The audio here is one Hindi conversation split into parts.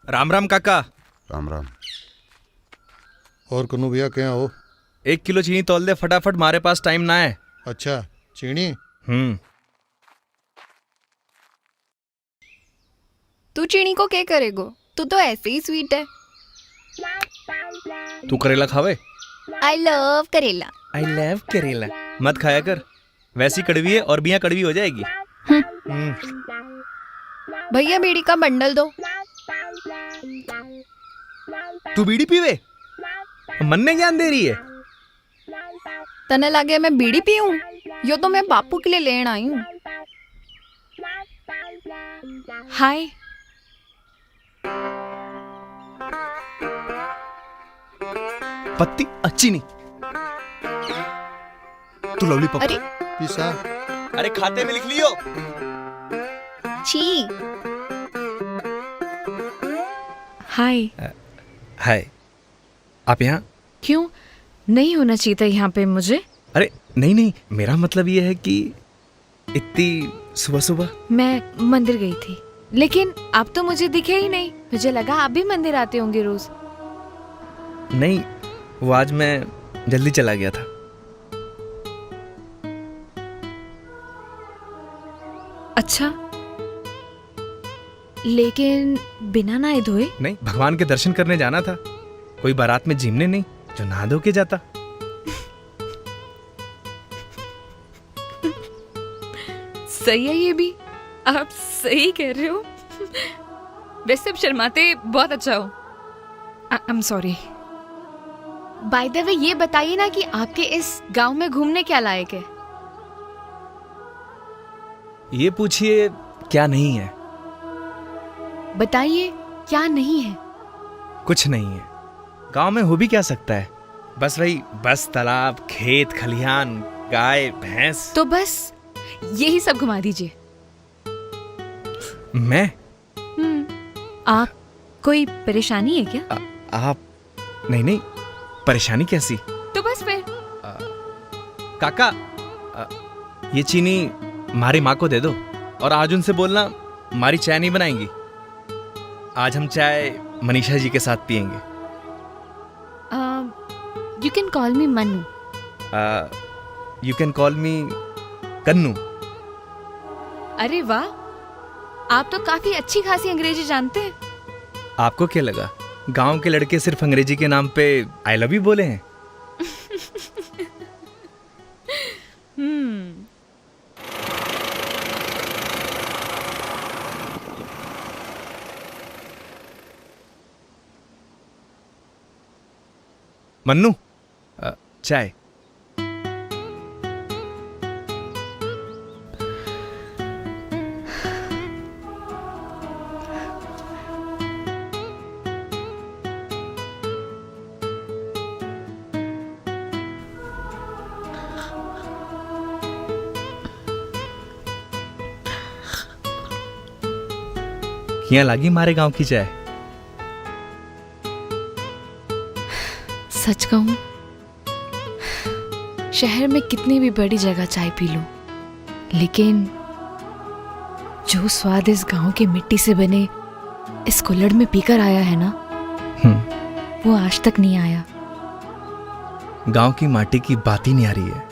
राम राम काका। राम राम। और कन्नू भैया क्या हो? 1 किलो चीनी तौल दे फटाफट, मारे पास टाइम ना है। अच्छा चीनी। तू चीनी को क्या करेगो? तू तो ऐसे ही स्वीट है। तू करेला खावे? आई लव करेला। आई लव करेला। मत खाया कर, वैसी कड़वी है और बियाँ कड़वी हो जाएगी। भैया बीड़ी का बंडल दो। तू बीड़ी पीवे? मन ने ज्ञान दे रही है। तने लगे मैं बीड़ी पीऊं? यो तो मैं बापू के लिए लेन आई हूँ। हाय। पत्ती अच्छी नहीं। तू लॉलीपॉप। अरे पिसा। अरे खाते में लिख लियो। छी। हाय। हाय। आप यहाँ? क्यों नहीं होना चाहिए था यहाँ पे मुझे? अरे नहीं नहीं, मेरा मतलब ये है कि इतनी सुबह सुबह। मैं मंदिर गई थी, लेकिन आप तो मुझे दिखे ही नहीं। मुझे लगा आप भी मंदिर आते होंगे रोज। नहीं, वो आज मैं जल्दी चला गया था। अच्छा, लेकिन बिना नहाए धोए? नहीं, भगवान के दर्शन करने जाना था। कोई बारात में झीमने नहीं जो नहा धो के जाता। सही है ये भी, आप सही कह रहे हो। वैसे अब शर्माते बहुत अच्छा हो। I am sorry. By the way ये बताइए ना कि आपके इस गांव में घूमने क्या लायक है? ये पूछिए क्या नहीं है। बताइए क्या नहीं है। कुछ नहीं है। गांव में हो भी क्या सकता है? बस वही, बस तालाब, खेत खलिहान, गाय भैंस। तो बस यही सब घुमा दीजिए। मैं? आप कोई परेशानी है क्या? आप? नहीं नहीं, परेशानी कैसी? तो बस फिर काका, ये चीनी मारी माँ को दे दो और आज उनसे बोलना मारी चाय नहीं बनाएंगी। आज हम चाय मनीषा जी के साथ पियेंगे। You can call me Mannu. You can call me Kannu. अरे वाह, आप तो काफी अच्छी खासी अंग्रेजी जानते हैं। आपको क्या लगा गांव के लड़के सिर्फ अंग्रेजी के नाम पे आई लव यू बोले हैं? मन्नू, चाय। यहाँ लागी मारे गांव की चाय। सच कहूं, शहर में कितनी भी बड़ी जगह चाय पी लूं, लेकिन जो स्वाद इस गांव की मिट्टी से बने इस कुल्हड़ में पीकर आया है ना, वो आज तक नहीं आया। गांव की माटी की बात ही नहीं आ रही है।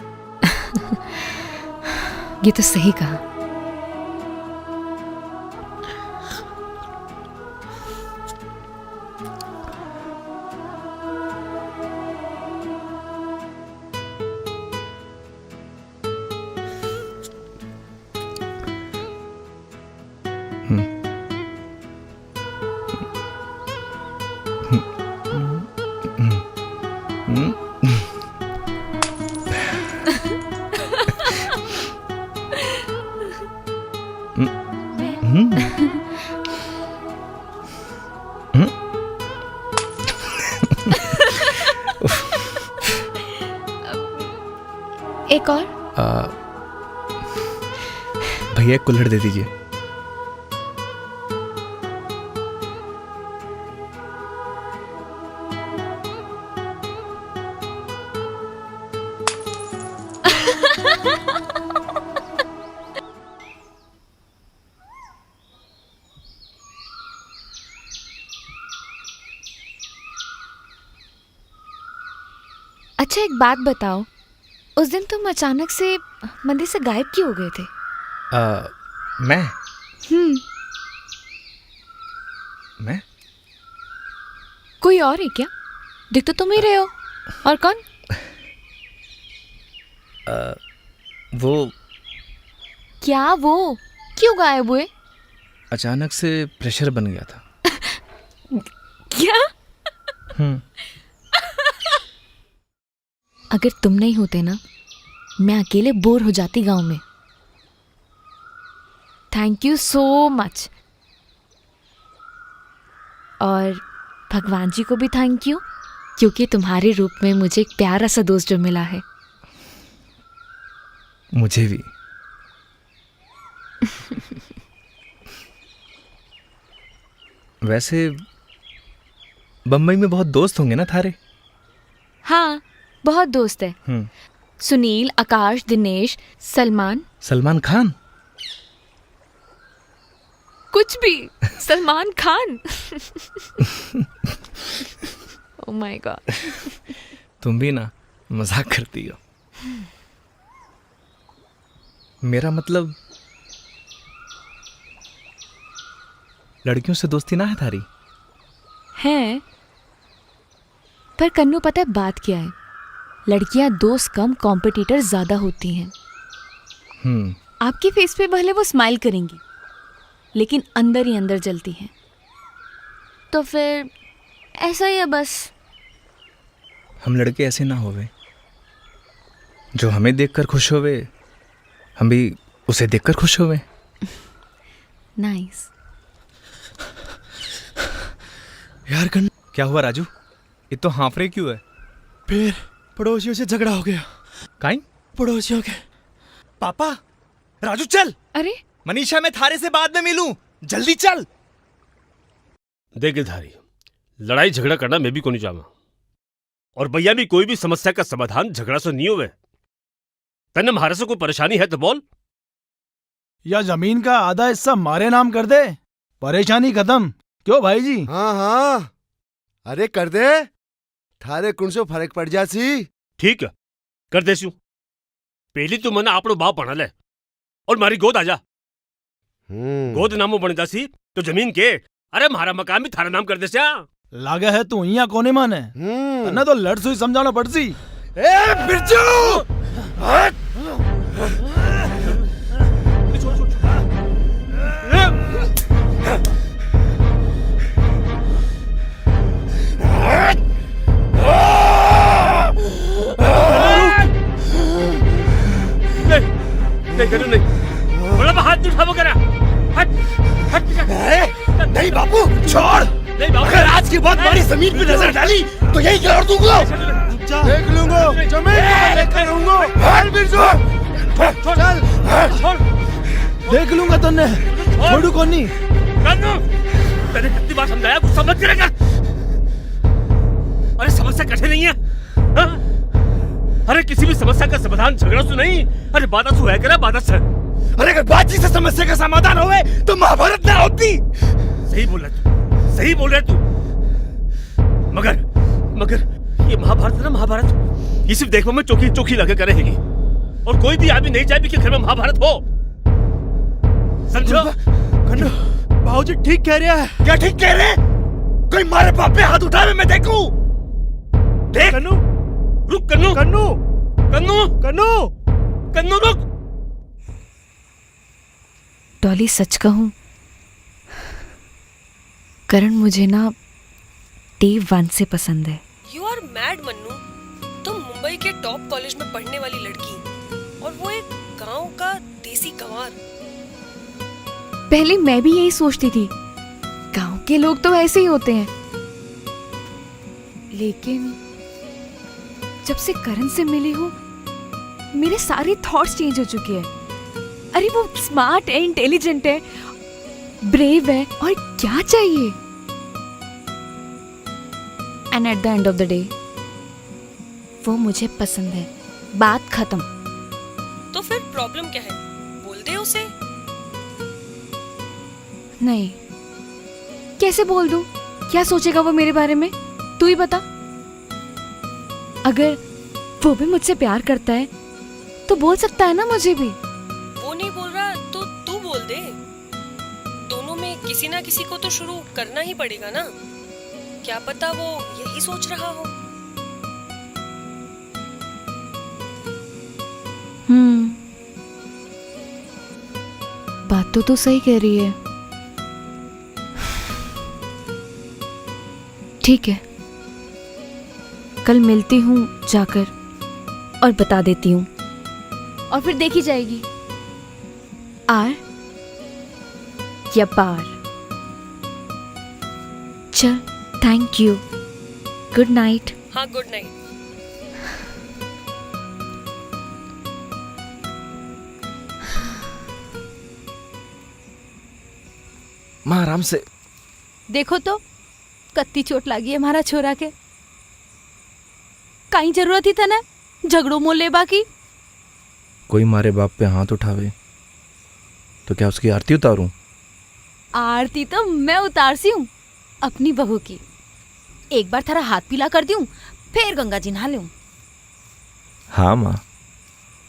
ये तो सही कहा। एक और? भैया एक कुल्हड़ दे दीजिए। अच्छा एक बात बताओ, उस दिन तुम अचानक से मंदिर से गायब क्यों हो गए थे? मैं मैं कोई और है क्या? दिख तो तुम ही रहे हो। और कौन? वो क्या वो? क्यों गायब हुए? अचानक से प्रेशर बन गया था। क्या? अगर तुम नहीं होते ना, मैं अकेले बोर हो जाती गांव में। Thank you so much. और भगवान जी को भी थैंक यू, क्योंकि तुम्हारे रूप में मुझे एक प्यारा सा दोस्त जो मिला है। मुझे भी। वैसे बम्बई में बहुत दोस्त होंगे ना थारे? हाँ, बहुत दोस्त है। सुनील, आकाश, दिनेश, सलमान। सलमान खान? कुछ भी। Salman Khan. Oh my God. तुम भी ना मजाक करती हो। मेरा मतलब लड़कियों से दोस्ती ना है थारी? है, पर कन्नू पता है बात क्या है? लड़कियां दोस्त कम, कॉम्पिटिटर ज्यादा होती हैं। आपके फेस पे भले वो स्माइल करेंगी, लेकिन अंदर ही अंदर जलती हैं। तो फिर ऐसा ही है बस। हम लड़के ऐसे ना होवे, जो हमें देखकर खुश होवे, हम भी उसे देखकर खुश होवे। नाइस। यार क्या हुआ राजू? ये तो हाफरे क्यों है? फिर पड़ोसियों से झगड़ा हो गया। काई? पड़ोसियों के। पापा, राजू चल। अरे मनीषा, मैं थारे से बाद में मिलूं, जल्दी चल। देख गिरधारी, लड़ाई झगड़ा करना मैं भी को नहीं चाहूंगा, और भैया भी कोई भी समस्या का समाधान झगड़ा से नहीं होवे। तन्ने हमारे से कोई परेशानी है तो बोल। या जमीन का आधा हिस्सा मारे नाम कर दे, परेशानी खत्म। क्यों भाई जी? हाँ हाँ, अरे कर दे, थारे कुण से फर्क पड़ जासी। ठीक है, कर देस्यू। पहली तू मना आपनो बाप बना ले और मारी गोद आजा। गोद नामो बन जासी तो जमीन के, अरे हमारा मकान भी थारा नाम कर देस्या। लागे है तू यहाँ कोने माने, तन्ने तो लड़ सुई समझाना पड़सी। ए बिरजू, नहीं करूँ नहीं, बड़ा हाथ उठा वो करा। हट हट। नहीं बापू छोड़। नहीं बाबू, अगर आज के बाद हमारी जमीन पे नजर डाली तो यही कर दूंगा। देख लूंगा, जमीन को लेकर रहूंगा। भाग बिरजू, चल छोड़। देख लूंगा तन्ने, छोड़ू कौन नहीं। कन्नू, तेरे कितनी बार समझाया, गुस्सा मत करेगा। अरे समस्या कठिन नहीं है, हाँ? अरे किसी भी समस्या का समाधान झगड़ा से नहीं, अरे बात से है करा, बात से। अरे अगर बातचीत से समस्या का समाधान होवे तो महाभारत ना होती। सही बोल रहा तू, सही बोल रहा तू। मगर ये महाभारत है ना, महाभारत ये सिर्फ देखने में चोखी चोखी लगे करेगी, और कोई भी आदमी नहीं चाहे कि घर में महाभारत हो, समझो? कन्नू, बाबूजी ठीक कह रहा है। क्या ठीक कह रहे? कोई मारे बाप पे हाथ उठावे मैं देखूं। देख कन्नू, रुक कन्नू, कन्नू, कन्नू, कन्नू, कन्नू रुक। डॉली, सच कहूं, करण मुझे ना डे 1 से पसंद है। यू आर मैड मन्नू, तुम मुंबई के टॉप कॉलेज में पढ़ने वाली लड़की, और वो एक गांव का देसी गंवार। पहले मैं भी यही सोचती थी, गांव के लोग तो ऐसे ही होते हैं, लेकिन जब से करण से मिली हूँ, मेरे सारे थॉट्स चेंज हो चुके हैं। अरे वो स्मार्ट है, इंटेलिजेंट है, ब्रेव है, और क्या चाहिए? And at the end of the day वो मुझे पसंद है, बात खत्म। तो फिर प्रॉब्लम क्या है? बोल दे उसे। नहीं, कैसे बोल दूं? क्या सोचेगा वो मेरे बारे में? तू ही बता। अगर वो भी मुझसे प्यार करता है तो बोल सकता है ना मुझे भी। वो नहीं बोल रहा तो तू बोल दे। दोनों में किसी ना किसी को तो शुरू करना ही पड़ेगा ना। क्या पता वो यही सोच रहा हो। बात तो तू सही कह रही है। ठीक है, कल मिलती हूँ जाकर और बता देती हूँ, और फिर देखी जाएगी आर या पार। चल, थैंक यू, गुड नाइट। हाँ, गुड नाइट। माँ आराम से। देखो तो कत्ती चोट लगी है हमारा छोरा के। कहीं जरूरत ही था ना झगड़ो मोल लेबा की। कोई मारे बाप पे हाथ उठावे तो क्या उसकी आरती उतारूं? आरती तो मैं उतारसी हूँ अपनी बहू की। एक बार थारा हाथ पीला कर दूं, फिर गंगा जी नहा लूं। हाँ माँ,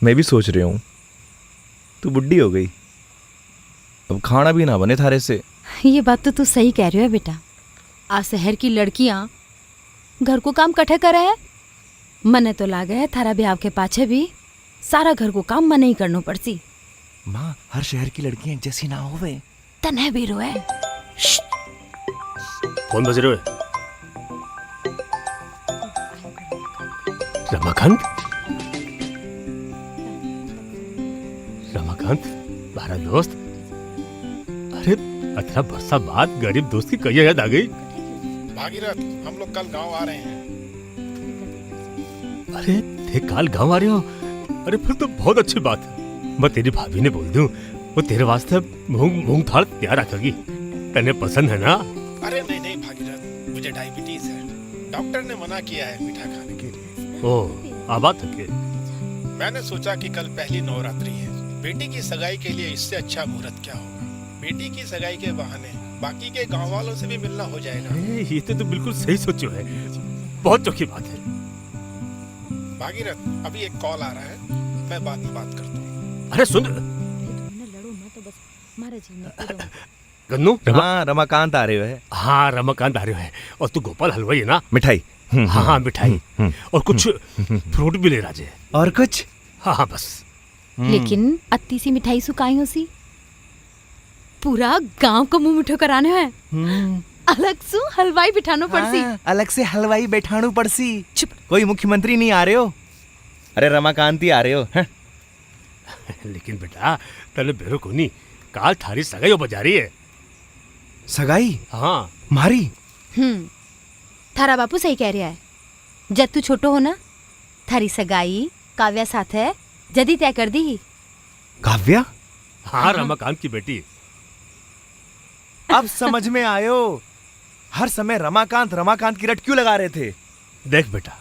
मैं भी सोच रही हूँ तू बुढ़ी हो गई, अब खाना भी ना बने थारे से। ये बात तो तू सही कह रही है बेटा। आज शहर की लड़कियां घर को काम कठे करे है। मने तो लागे है थारा ब्याह के पाछे भी सारा घर को काम मने ही करना पड़सी। माँ, हर शहर की लड़कियां एक जैसी ना होवे। तने भी रोए। कौन बज रहे हो? रमाकांत? रमाकांत, बारा दोस्त। अरे अठारह बरसा बाद गरीब दोस्त की कई याद आ गई। भागीरथ, हम लोग कल गांव आ रहे हैं। अरे थे काल गांव आ रहे हो? अरे फिर तो बहुत अच्छी बात है। मैं तेरी भाभी ने बोल दूं, वो तेरे वास्ते मूंग थाल तैयार रखेगी। तने पसंद है ना? अरे नहीं नहीं भागीरथ, मुझे डायबिटीज है। डॉक्टर ने मना किया है मीठा खाने के लिए। ओह, आबाद थके। मैंने सोचा कि कल पहली नवरात्रि है, बेटी की सगाई के लिए इससे अच्छा मुहूर्त क्या होगा। बेटी की सगाई के बहाने बाकी के गांव वालों से भी मिलना हो जाएगा। ये तो बिल्कुल सही सोचो है, बहुत चौकी बात है। भागीरथ, अभी एक कॉल आ रहा है, मैं बाद में बात करता हूँ। अरे सुन गन्नू, हाँ, रमाकांत आ रहे है। हाँ रमाकांत आ रहे है। और तू गोपाल हलवाई है ना? मिठाई। हाँ हाँ मिठाई और कुछ फ्रूट भी ले राजे। और कुछ? हाँ हाँ बस। लेकिन अत्ती सी मिठाई सुकाई हो सी पूरा गांव को मुंह मिठो कराने हैं। अलग सु हलवाई बिठानो पड़सी। हाँ, अलग से हलवाई बैठाणु पड़सी। चुप, कोई मुख्यमंत्री नहीं आ रहे हो। अरे रमाकांत ही आ रहे हो। हाँ? लेकिन बेटा तने बेरो कोनी, काल थारी सगाई बजा रही है। सगाई? हाँ मारी? थारा बापू सही कह रहा है। जब तू छोटो हो ना, थारी सगाई काव्या साथ है जदी तय कर दी। काव्या? हाँ रमाकांत की बेटी। अब समझ में आयो, हर समय रमाकांत रमाकांत की रट क्यों लगा रहे थे। देख बेटा,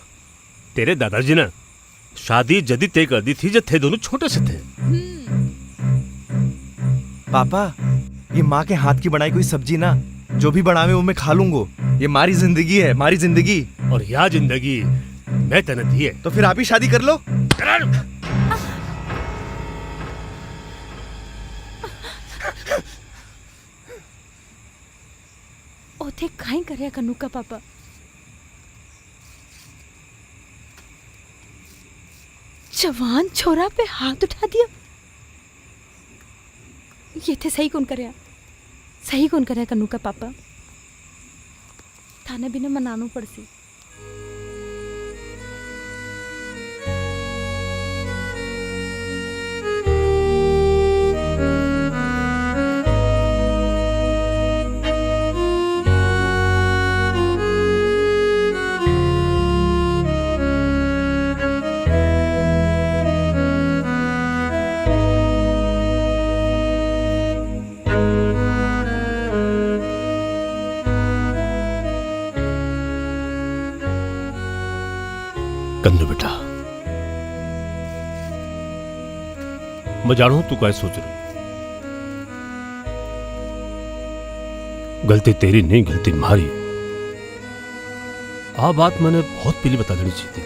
तेरे दादाजी ने शादी जदी तय कर दी थी जब थे दोनों छोटे से थे। पापा, ये माँ के हाथ की बनाई कोई सब्जी ना जो भी बनावे वो मैं खा लूंगो। ये मारी जिंदगी है, मारी जिंदगी। और यह जिंदगी मैं तने दी है। तो फिर आप ही शादी कर लो। ओथे काई करे कन्नू का पापा। जवान छोरा पे हाथ उठा दिया। ये थे सही कौन करे? सही कौन करे कन्नू का पापा? थाने बिना मनानो पड़सी। कन्नू बेटा, मैं जानू हूं तू क्या सोच रही। गलती तेरी नहीं, गलती मारी। आ बात मैंने बहुत पहले बता देनी चाहिए थी।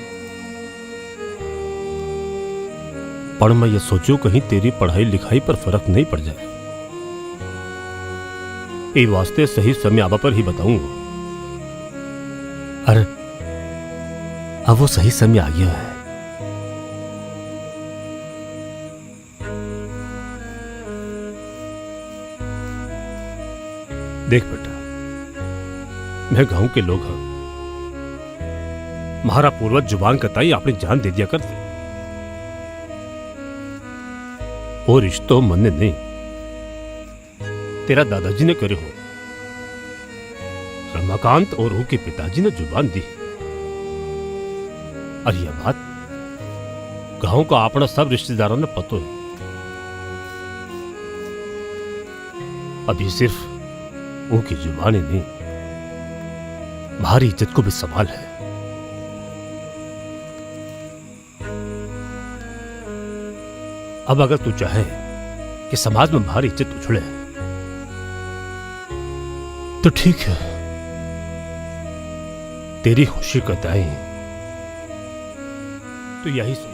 और मैं ये सोचूं कहीं तेरी पढ़ाई लिखाई पर फर्क नहीं पड़ जाए। ये वास्ते सही समय आबा पर ही बताऊंगा। अरे अब वो सही समय आ गया है। देख बेटा, मैं गांव के लोग हैं, महारा पूर्वज जुबान कताई अपनी जान दे दिया करते। वो रिश्तों मन ने नहीं, तेरा दादाजी ने करे हो। रमाकांत और उनके पिताजी ने जुबान दी। और यह बात गांव का अपना सब रिश्तेदारों ने पतो है। अभी सिर्फ उनकी जुबान ही नहीं, हमारी इज्जत को भी सवाल है। अब अगर तू चाहे कि समाज में हमारी इज्जत उछले तो ठीक है, तेरी खुशी का दाई तो यही सही।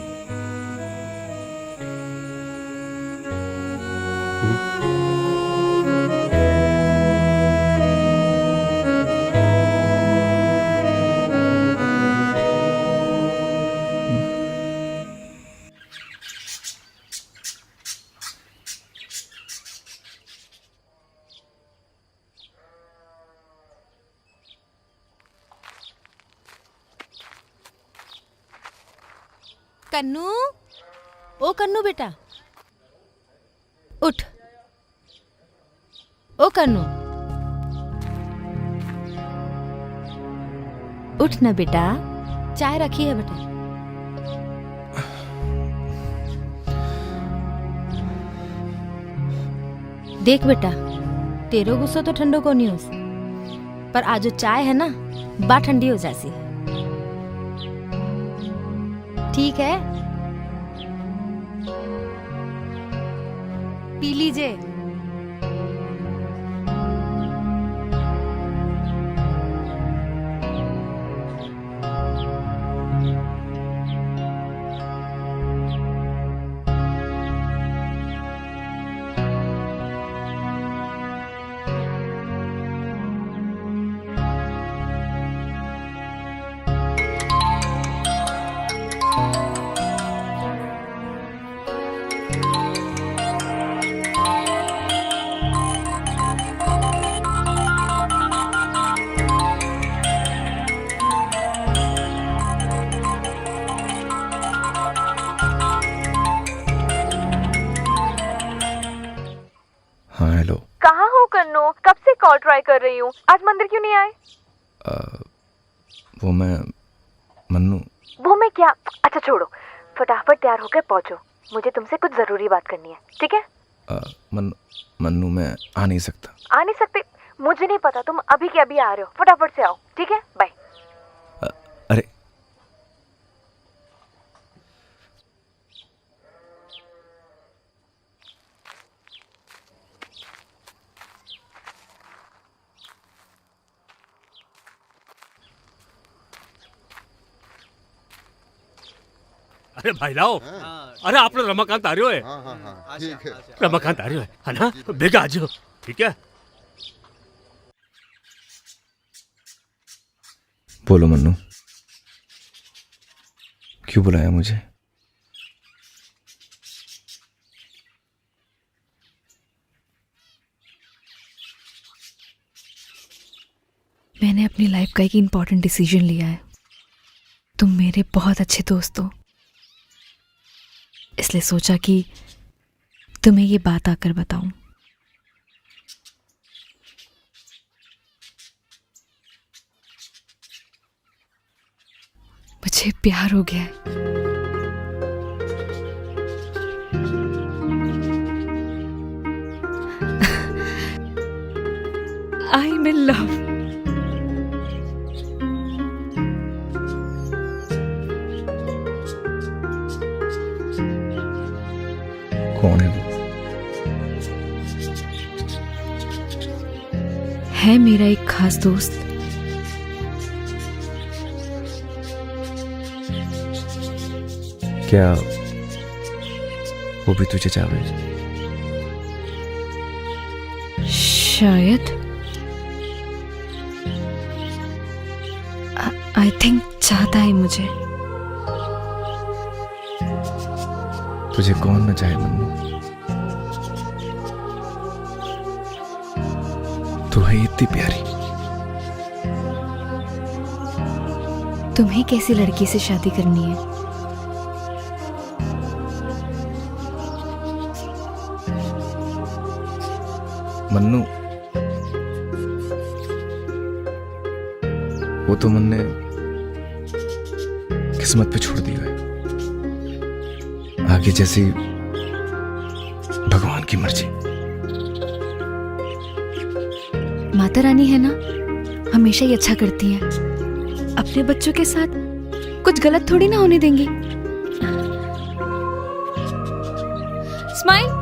कन्नू, ओ कन्नू बेटा, उठ। ओ कन्नू, उठ ना बेटा, चाय रखी है बेटा। देख बेटा, तेरो गुस्सा तो ठंडो को नहीं हो, पर आज जो चाय है ना बा ठंडी हो जासी। ठीक है, पी लीजिए। हाँ हेलो। कहाँ हो कन्नू? कब से कॉल ट्राई कर रही हूँ। आज मंदिर क्यों नहीं आए? वो मैं मन्नू। वो मैं क्या? अच्छा छोड़ो, फटाफट तैयार होकर पहुँचो, मुझे तुमसे कुछ जरूरी बात करनी है। ठीक है? मन्नू मैं आ नहीं सकता। आ नहीं सकते? मुझे नहीं पता, तुम अभी के अभी आ रहे हो। फटाफट से आओ, ठीक है? बाय। अरे अरे भाई लाओ, अरे आप लोग रमाकांत आ रहे हो है? हाँ, ठीक है। रमाकांत आ रहे हो है ना? बेगा आ जाओ, ठीक है? बोलो मन्नू, क्यों बुलाया मुझे? मैंने अपनी लाइफ का एक इम्पॉर्टेंट डिसीजन लिया है। तुम मेरे बहुत अच्छे दोस्त हो, इसलिए सोचा कि तुम्हें ये बात आकर बताऊं। मुझे प्यार हो गया है। I am in love. कौन है वो? है मेरा एक खास दोस्त। क्या वो भी तुझे चाहे। शायद आई थिंक चाहता है मुझे। तुझे कौन न चाहे मन्नू, तू है इतनी प्यारी। तुम्हें कैसी लड़की से शादी करनी है? मन्नू, वो तो मन ने किस्मत पे छोड़ दिया है, आगे जैसी भगवान की मर्जी। माता रानी है ना, हमेशा ही अच्छा करती है। अपने बच्चों के साथ कुछ गलत थोड़ी ना होने देंगी। स्माइल।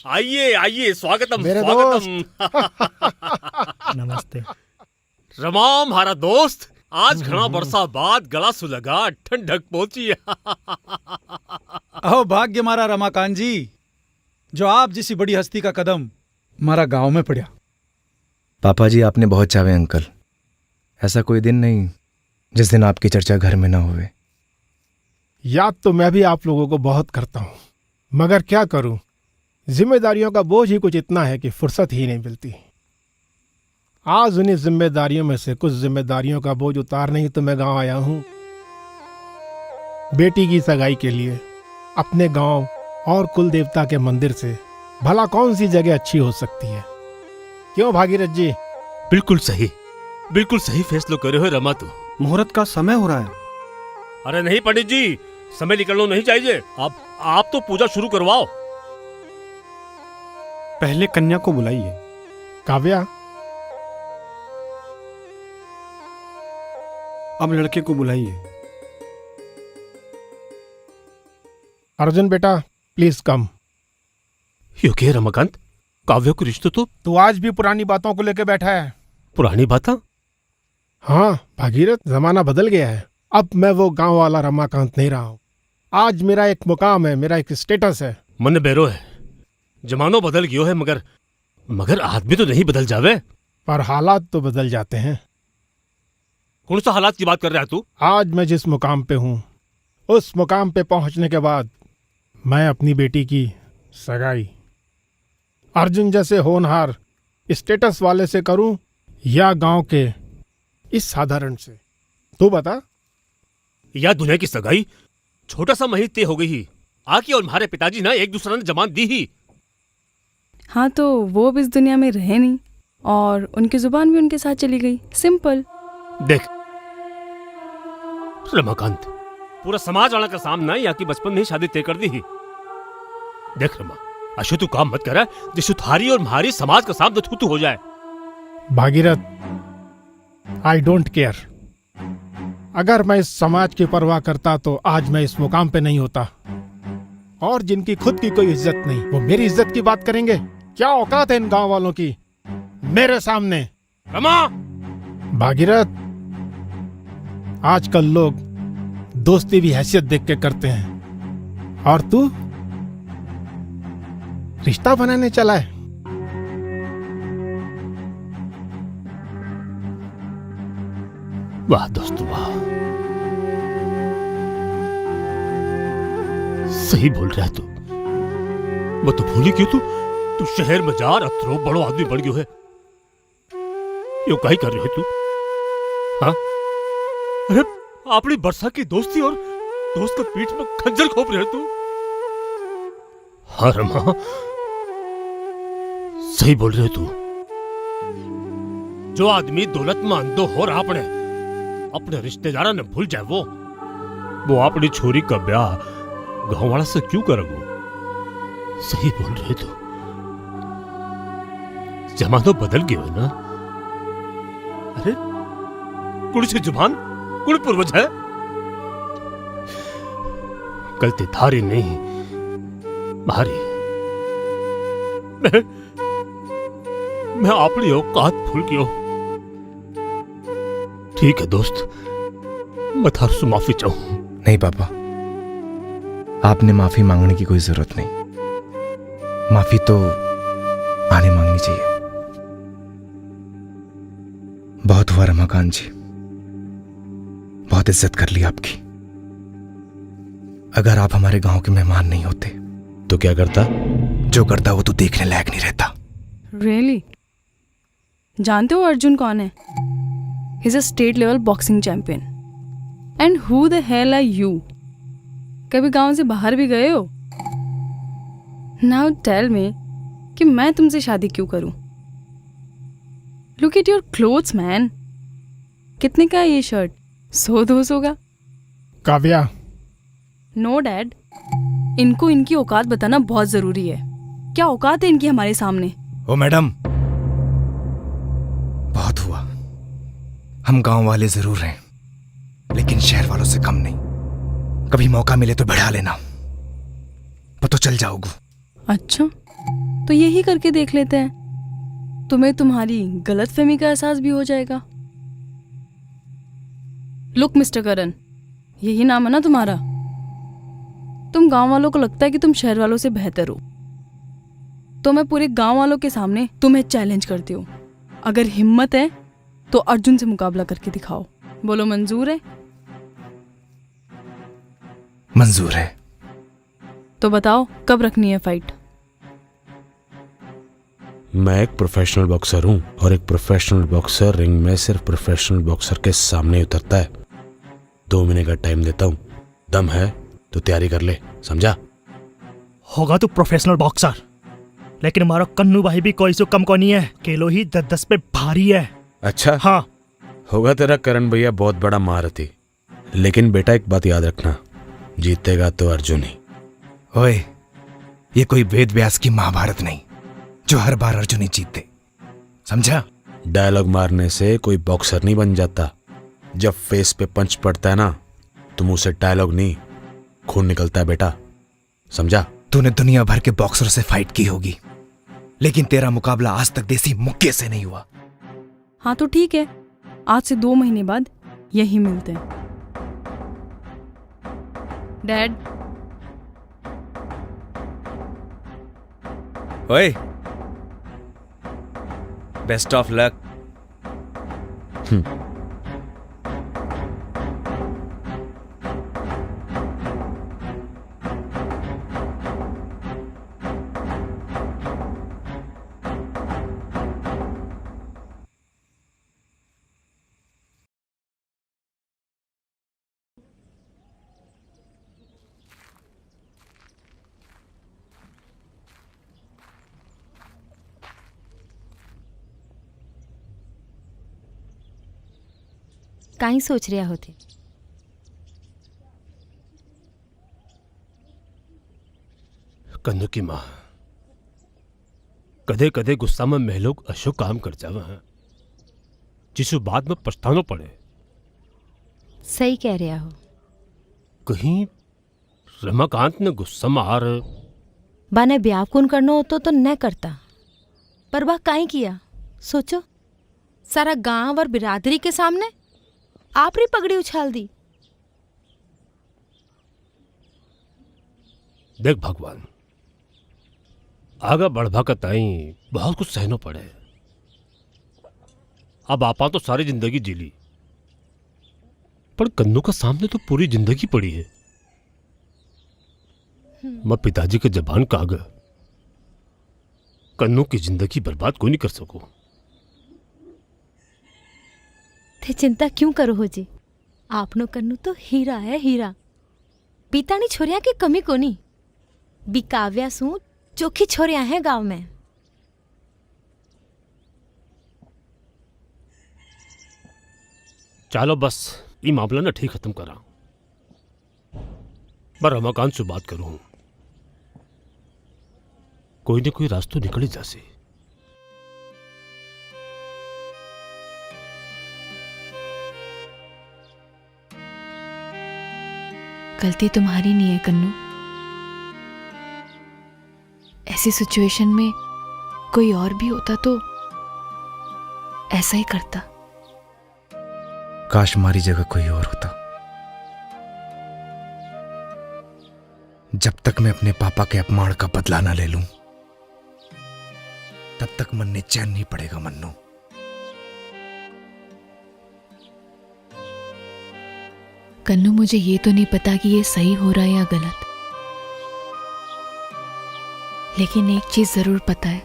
आइए आइए, स्वागतम मेरे स्वागतम। नमस्ते। रमा हमारा दोस्त, आज घना बरसा बाद गला सुलगा, ठंडक पहुंची। अहो भाग्य मारा रमाकांत जी, जो आप जैसी बड़ी हस्ती का कदम हमारा गांव में पड़ा। पापा जी, आपने बहुत चाहे अंकल। ऐसा कोई दिन नहीं जिस दिन आपकी चर्चा घर में ना होवे। याद तो मैं भी आप लोगों को बहुत करता हूँ, मगर क्या करूँ, जिम्मेदारियों का बोझ ही कुछ इतना है कि फुर्सत ही नहीं मिलती। आज उन्हीं जिम्मेदारियों में से कुछ जिम्मेदारियों का बोझ उतारने ही तो मैं गांव आया हूँ। बेटी की सगाई के लिए अपने गांव और कुल देवता के मंदिर से भला कौन सी जगह अच्छी हो सकती है? क्यों भागीरथ जी? बिल्कुल सही फैसलो करे हो रमा तू। मुहूर्त का समय हो रहा है। अरे नहीं पंडित जी, समय निकलना नहीं चाहिए। आप तो पूजा शुरू करवाओ। पहले कन्या को बुलाइए। काव्या, अब लड़के को बुलाइए। अर्जुन बेटा, प्लीज कम। यो के रमाकांत, काव्य को रिश्ते तो तू आज भी पुरानी बातों को लेकर बैठा है। पुरानी बातें। हाँ भागीरथ, जमाना बदल गया है। अब मैं वो गांव वाला रमाकांत नहीं रहा हूं। आज मेरा एक मुकाम है, मेरा एक स्टेटस है। मन बेरो है, जमानो बदल गयो है, मगर आदमी तो नहीं बदल जावे। पर हालात तो बदल जाते हैं। कौन सा हालात की बात कर रहा है तू? आज मैं जिस मुकाम पे हूं, उस मुकाम पे पहुंचने के बाद मैं अपनी बेटी की सगाई अर्जुन जैसे होनहार स्टेटस वाले से करूं या गांव के इस साधारण से? तू बता। या दुनिया की सगाई छोटा सा मही तय हो गई ही। आकी और हमारे पिताजी ना एक दूसरे ने जमान दी ही। हाँ, तो वो अब इस दुनिया में रहे नहीं और उनकी जुबान भी उनके साथ चली गई। सिंपल। देख रमाकांत, पूरा समाज वाला का सामना यहाँ की बचपन में ही शादी तय कर दी ही। देख रमा, अशु तू काम मत करा जिससे थारी और हमारी समाज का सामना छूतू हो जाए। Bhagirath, I don't care. अगर मैं इस समाज की परवाह करता तो आज मैं इस मुकाम पे नहीं होता। और जिनकी खुद की कोई इज्जत नहीं, वो मेरी इज्जत की बात करेंगे? क्या औकात है इन गांव वालों की मेरे सामने? रमा! भागीरथ, आजकल लोग दोस्ती भी हैसियत देख के करते हैं, और तू रिश्ता बनाने चला है। वाह दोस्तों वाह, सही बोल रहा है तू। मैं तो भूली क्यों तू शहर में जा रहा, बड़ो आदमी बढ़ गयो है। यो काई कर रहे हो तू? हाँ, अरे अपनी बरसा की दोस्ती और दोस्त के पीठ में खंजर खोप रहे तू। हाँ रमा, सही बोल रहे तू। जो आदमी दौलतमंद हो रहा अपने अपने रिश्तेदारा ने भूल जाए वो अपनी छोरी का ब्याह गांव वाला से क्यों करोगे? सही बोल रहे तो जमाना बदल गया है ना। अरे कुड़ी से जुबान कुड़ी पूर्वज है, गलती थारी नहीं मारी। मैं अपनी औकात भूल गया। ठीक है दोस्त, मैं थार से माफी चाहूं। नहीं पापा, आपने माफी मांगने की कोई जरूरत नहीं। माफी तो आने मांगनी चाहिए। बहुत हुआ रमाकांत जी, बहुत इज्जत कर ली आपकी। अगर आप हमारे गांव के मेहमान नहीं होते तो क्या करता? जो करता वो तो देखने लायक नहीं रहता। रियली? जानते हो अर्जुन कौन है? He is a state level boxing champion. And who the hell are you? कभी गांव से बाहर भी गए हो? नाउ टेल मी कि मैं तुमसे शादी क्यों करूं? Look at your clothes man. कितने का है ये शर्ट? 100-200 का? काव्या, नो डैड, इनको इनकी औकात बताना बहुत जरूरी है। क्या औकात है इनकी हमारे सामने? ओ मैडम, बहुत हुआ। हम गांव वाले जरूर हैं, लेकिन शहर वालों से कम नहीं। कभी मौका मिले तो बढ़ा लेना, पता चल जाओगे। अच्छा, तो यही करके देख लेते हैं, तुम्हें तुम्हारी गलतफहमी का एहसास भी हो जाएगा। लुक मिस्टर करण, यही नाम है ना तुम्हारा? तुम गांव वालों को लगता है कि तुम शहर वालों से बेहतर हो, तो मैं पूरे गांव वालों के सामने तुम्हें चैलेंज करती हूँ। अगर हिम्मत है तो अर्जुन से मुकाबला करके दिखाओ। बोलो मंजूर है? मंजूर है। तो बताओ कब रखनी है फाइट? मैं एक प्रोफेशनल बॉक्सर हूं और एक प्रोफेशनल बॉक्सर रिंग में सिर्फ प्रोफेशनल बॉक्सर के सामने ही उतरता है। 2 महीने का टाइम देता हूं, दम है तो तैयारी कर ले, समझा? होगा तो प्रोफेशनल बॉक्सर, लेकिन हमारा कन्नू भाई भी कोई सो कम को नहीं है। केलो ही 10-10 पे भारी है। अच्छा हाँ, होगा तेरा करण भैया बहुत बड़ा महारथी, लेकिन बेटा एक बात याद रखना, जीतेगा तो अर्जुन ही। ओए, ये कोई वेद व्यास की महाभारत नहीं जो हर बार अर्जुन ही जीतते, समझा? डायलॉग मारने से कोई बॉक्सर नहीं बन जाता। जब फेस पे पंच पड़ता है ना, तो मुंह से डायलॉग नहीं खून निकलता है बेटा, समझा? तूने दुनिया भर के बॉक्सरों से फाइट की होगी, लेकिन तेरा मुकाबला आज तक देसी मुक्के से नहीं हुआ। हाँ तो ठीक है, आज से 2 महीने बाद यही मिलते हैं। डैड, ओए, बेस्ट ऑफ लक। काई सोच रहा होते? कन्नू की माँ, कदे कदे गुस्सा में मैं लोग अशोक काम कर जावे हैं, जिसको बाद में पछताना पड़े। सही कह रहा हो। कहीं रमाकांत ने गुस्सा में आ रहे बाने ब्याह कौन करना होतो तो न करता, पर वह काई किया? सोचो, सारा गांव और बिरादरी के सामने आपरी पगड़ी उछाल दी। देख भगवान, आगा बढ़भा का ताई बहुत कुछ सहना पड़े। अब आपा तो सारी जिंदगी जी ली, पर कन्नू का सामने तो पूरी जिंदगी पड़ी है। मैं पिताजी के जबान का आगे कन्नू की जिंदगी बर्बाद कोई नहीं कर सकूं। थे चिंता क्यों करो हो जी? आपनो कन्नू तो हीरा है, हीरा। बीतानी छोरिया की कमी कोनी। बिकाव्या सू चोखी छोरिया हैं गांव में। ચાલો બસ એ મામલાને ઠીક ખતમ કરા पर रमाकांत से बात करूं कोई न कोई रास्तो निकल ही जासे गलती तुम्हारी नहीं है कन्नू। ऐसी सिचुएशन में कोई और भी होता तो ऐसा ही करता। काश हमारी जगह कोई और होता। जब तक मैं अपने पापा के अपमान का बदला ना ले लूं तब तक मन ने चैन नहीं पड़ेगा मन्नू। कन्नू मुझे ये तो नहीं पता कि ये सही हो रहा है या गलत, लेकिन एक चीज जरूर पता है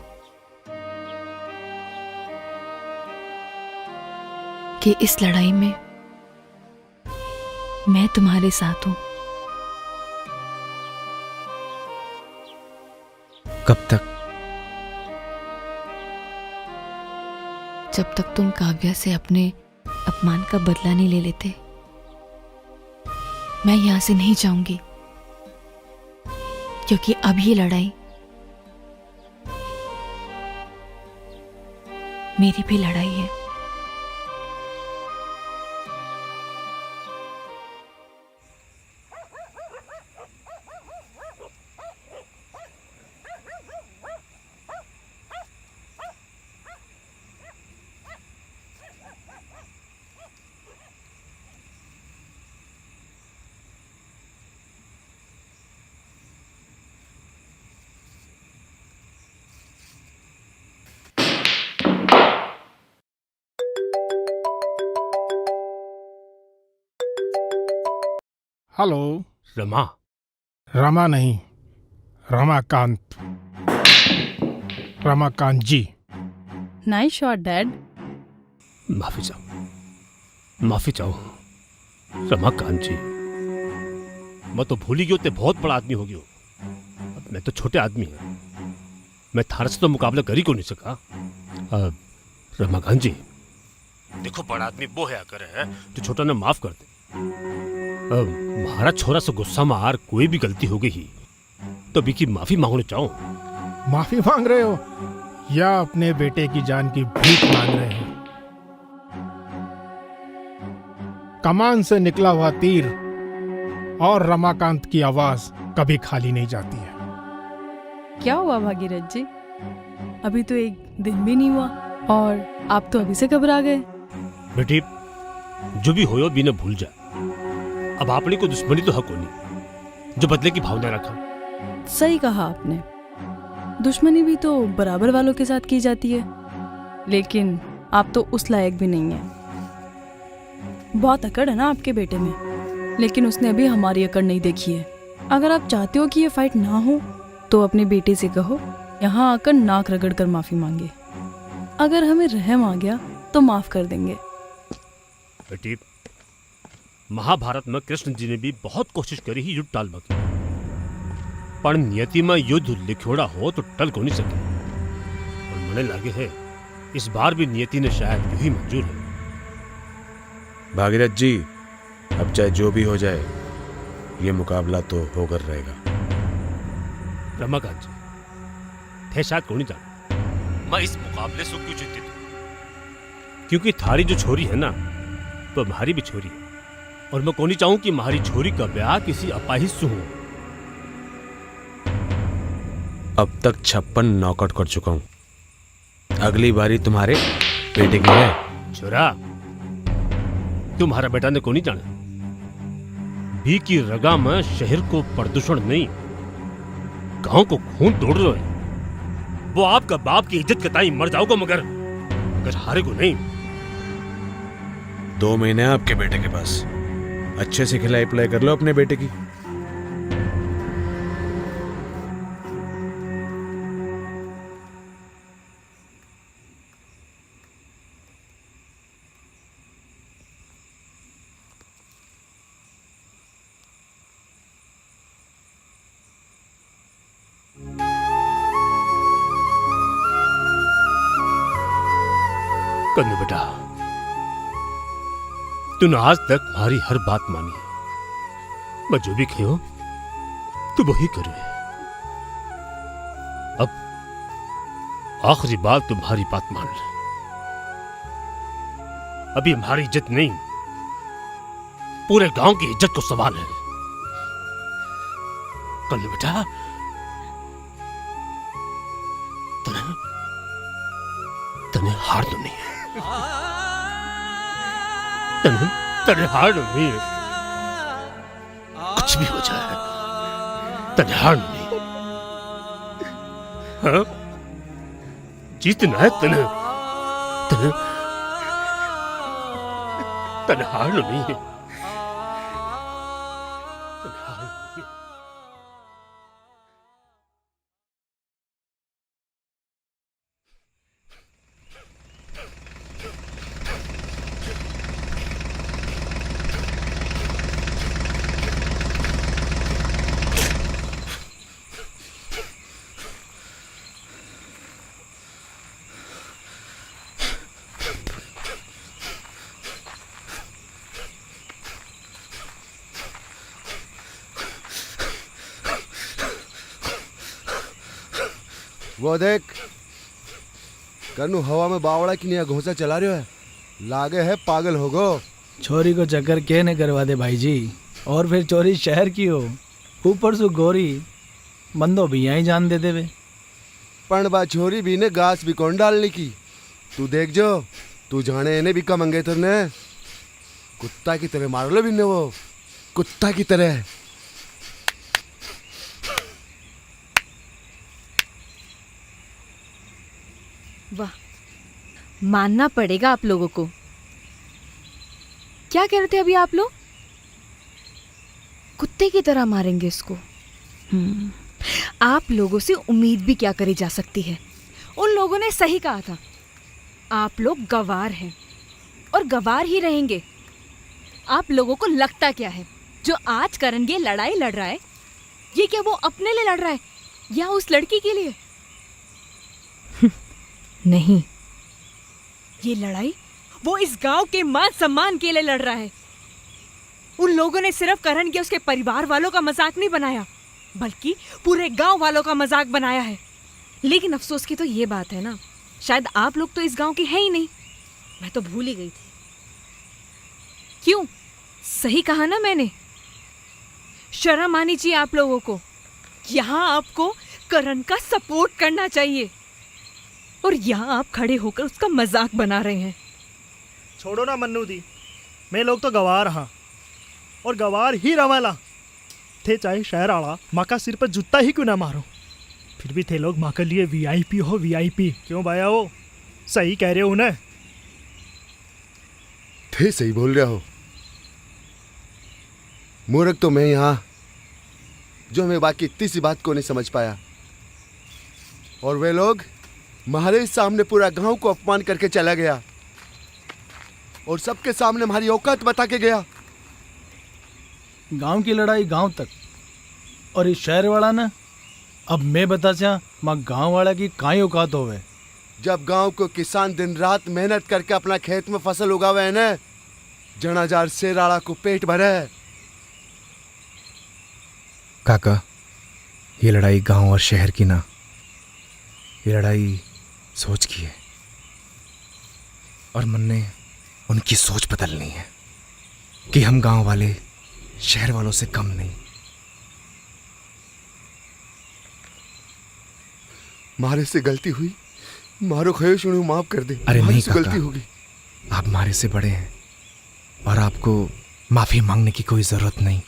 कि इस लड़ाई में मैं तुम्हारे साथ हूं। कब तक? जब तक तुम काव्या से अपने अपमान का बदला नहीं ले लेते मैं यहां से नहीं जाऊंगी, क्योंकि अब ये लड़ाई मेरी भी लड़ाई है। हेलो। रमा रमा नहीं, Ramakant. Ramakant ji. Nice shot dad. माफी चाहो रमाकांत जी। मैं तो भूल ही गयो ते बहुत बड़ा आदमी हो गयो। अब मैं तो छोटे आदमी है, मैं थार से तो मुकाबला कर ही को नहीं सका। रमाकांत जी देखो, बड़ा आदमी वो है करे है तो छोटा ने माफ कर दे। महाराज छोरा से गुस्सा में आर कोई भी गलती हो गई ही तो अभी की माफी मांगना चाहो। माफी मांग रहे हो या अपने बेटे की जान की भीख मांग रहे हो? कमान से निकला हुआ तीर और रमाकांत की आवाज कभी खाली नहीं जाती है। क्या हुआ भागीरथ जी? अभी तो एक दिन भी नहीं हुआ और आप तो अभी से घबरा गए। बेटी जो भी हो भी न भूल जा। अब आपने को दुश्मनी तो हक होनी जो बदले की भावना रखा। सही कहा आपने, दुश्मनी भी तो बराबर वालों के साथ की जाती है, लेकिन आप तो उस लायक भी नहीं है। बहुत अकड़ है ना आपके बेटे में, लेकिन उसने अभी हमारी अकड़ नहीं देखी है। अगर आप चाहते हो कि ये फाइट ना हो तो अपने बेटे से कहो यहाँ आकर नाक रगड़ कर माफी मांगे। अगर हमें रहम आ गया तो माफ कर देंगे। बेटी महाभारत में कृष्ण जी ने भी बहुत कोशिश करी ही युद्ध टालवा की, पर नियति में युद्ध लिखोड़ा हो तो टल को नहीं सके। और मने लागे है इस बार भी नियति ने शायद यूं ही मंजूर है। भागीरथ जी अब चाहे जो भी हो जाए ये मुकाबला तो होकर रहेगा। रमाकांत जी थे शायद को नहीं जाना मैं इस मुकाबले से क्यों चिंतित हूं, क्योंकि थारी जो छोरी है ना तो हमारी भी छोरी है, और मैं को नहीं चाहूं कि हमारी छोरी का ब्याह किसी अपाहिज से हो। अब तक 56 नॉकआउट कर चुका हूं, अगली बारी तुम्हारे बेटे की है। छोरा तुम्हारा बेटा ने को नहीं जाना भी की रगा में शहर को प्रदूषण नहीं गांव को खून तोड़ लो है। वो आपका बाप की इज्जत कताई मर जाओगे मगर हारे को नहीं। 2 महीने हैं आपके बेटे के पास, अच्छे से खिलाई पिलाई कर लो अपने बेटे की। कन्नू बेटा तूने आज तक हमारी हर बात मानी। मैं जो भी कहो तू वही करे। अब आखिरी बार तुम्हारी बात मान ले। अभी हमारी इज्जत नहीं, पूरे गांव की इज्जत को सवाल है। कल बेटा तने हार तो नहीं है। तने हार तो नहीं है। कुछ भी हो जाए तने हार नहीं। हाँ? जीतना है तने हार तो नहीं है। वो देख कन्नू हवा में बावड़ा की निया घोंसा चला रहे है। लागे है पागल हो गो। छोरी को चक्कर के ने करवा दे भाई जी। और फिर चोरी शहर की हो, ऊपर से गोरी बंदो भी यहीं जान दे देवे। पण बा छोरी भी ने घास भी कौन डालने की। तू देख जो, तू जाने इन्हें भी कम अंगे तुरने कुत्ता की तरह मार लो भी ने वो कुत्ता की तरह। वाह, मानना पड़ेगा आप लोगों को। क्या कह रहे थे अभी आप लोग? कुत्ते की तरह मारेंगे इसको। आप लोगों से उम्मीद भी क्या करी जा सकती है। उन लोगों ने सही कहा था, आप लोग गवार हैं और गवार ही रहेंगे। आप लोगों को लगता क्या है, जो आज करण ये लड़ाई लड़ रहा है, ये क्या वो अपने लिए लड़ रहा है या उस लड़की के लिए? नहीं, ये लड़ाई वो इस गांव के मान सम्मान के लिए लड़ रहा है। उन लोगों ने सिर्फ करण के उसके परिवार वालों का मजाक नहीं बनाया, बल्कि पूरे गांव वालों का मजाक बनाया है। लेकिन अफसोस की तो ये बात है ना, शायद आप लोग तो इस गांव के हैं ही नहीं। मैं तो भूल ही गई थी। क्यों? सही कहा ना मैंने? शर्म आनी चाहिए आप लोगों को। यहाँ आपको करण का सपोर्ट करना चाहिए और यहाँ आप खड़े होकर उसका मजाक बना रहे हैं। छोड़ो ना मन्नू दी, मैं लोग तो गवार हाँ और गवार ही रवाला थे। चाहे शहर आड़ा माँ का सिर पर जूता ही क्यों ना मारो, फिर भी थे लोग माँ के लिए वीआईपी हो वीआईपी। क्यों भाया हो? सही कह रहे हो ना? थे सही बोल रहा हो। मूर्ख तो मैं यहाँ, जो मैं बाकी इतनी सी बात को नहीं समझ पाया। और वे लोग हमारे सामने पूरा गांव को अपमान करके चला गया और सबके सामने हमारी औकात बता के गया। गांव की लड़ाई गांव तक और इस शहर वाला ना, अब मैं बता चा माँ गांव वाला की काई औकात होवे। जब गांव को किसान दिन रात मेहनत करके अपना खेत में फसल उगावे है ना, जनाजार शेराड़ा को पेट भरे है। काका, ये लड़ाई गांव और शहर की ना, ये लड़ाई सोच की है और मन ने उनकी सोच बदलनी है कि हम गांव वाले शहर वालों से कम नहीं। मारे से गलती हुई, मारो खयो सुनो माफ कर दे। अरे नहीं काका, गलती होगी। आप मारे से बड़े हैं और आपको माफी मांगने की कोई जरूरत नहीं।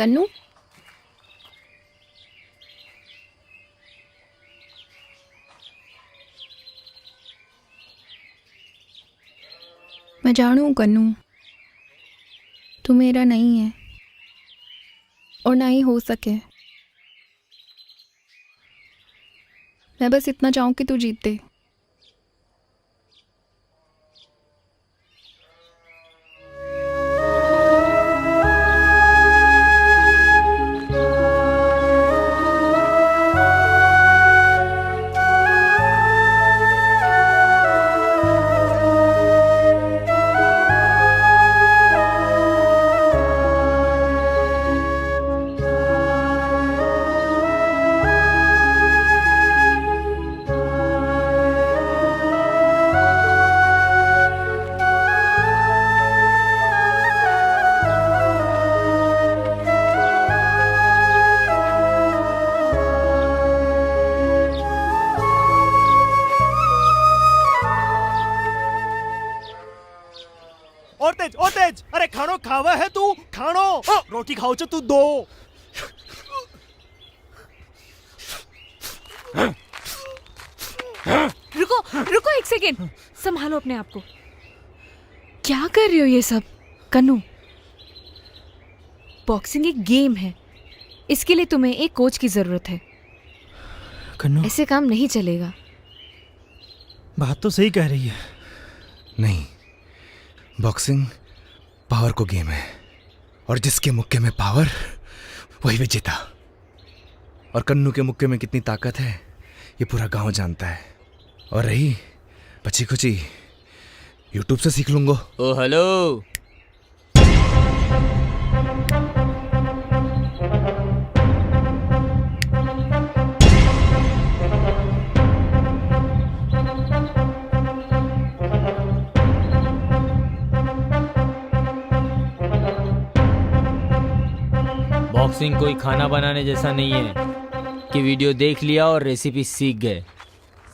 कन्नू, मैं जानू कन्नू, तू मेरा नहीं है और ना ही हो सके। मैं बस इतना चाहूं कि तू जीते। और तेज, अरे खानो खावा है तू, खानो रोटी खाओ तू दो। रुको रुको एक सेकेंड, संभालो अपने आप को। क्या कर रहे हो ये सब? कन्नू, बॉक्सिंग एक गेम है, इसके लिए तुम्हें एक कोच की जरूरत है। कन्नू, ऐसे काम नहीं चलेगा। बात तो सही कह रही है। नहीं, बॉक्सिंग पावर को गेम है और जिसके मुक्के में पावर वही विजेता। और कन्नू के मुक्के में कितनी ताकत है ये पूरा गांव जानता है। और रही बची खुची, यूट्यूब से सीख लूंगा। ओ हेलो, बॉक्सिंग कोई खाना बनाने जैसा नहीं है कि वीडियो देख लिया और रेसिपी सीख गए।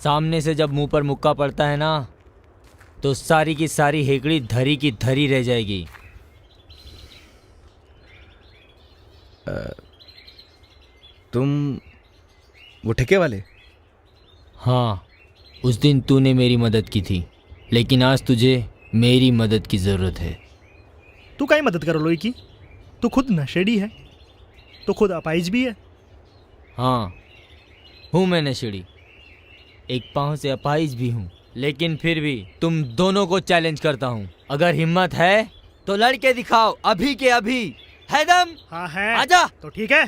सामने से जब मुंह पर मुक्का पड़ता है ना, तो सारी की सारी हेकड़ी धरी की धरी रह जाएगी। तुम वो ठेके वाले? हाँ, उस दिन तूने मेरी मदद की थी, लेकिन आज तुझे मेरी मदद की ज़रूरत है। तू काई मदद करो लोई की? तू खुद नशेड़ी है, तो खुद अपाइज भी है। हाँ, हूँ मैं नशेड़ी, एक पाँव से अपाइज भी हूँ, लेकिन फिर भी तुम दोनों को चैलेंज करता हूँ। अगर हिम्मत है तो लड़के दिखाओ, अभी के अभी। है दम? हाँ है। आजा। तो ठीक है।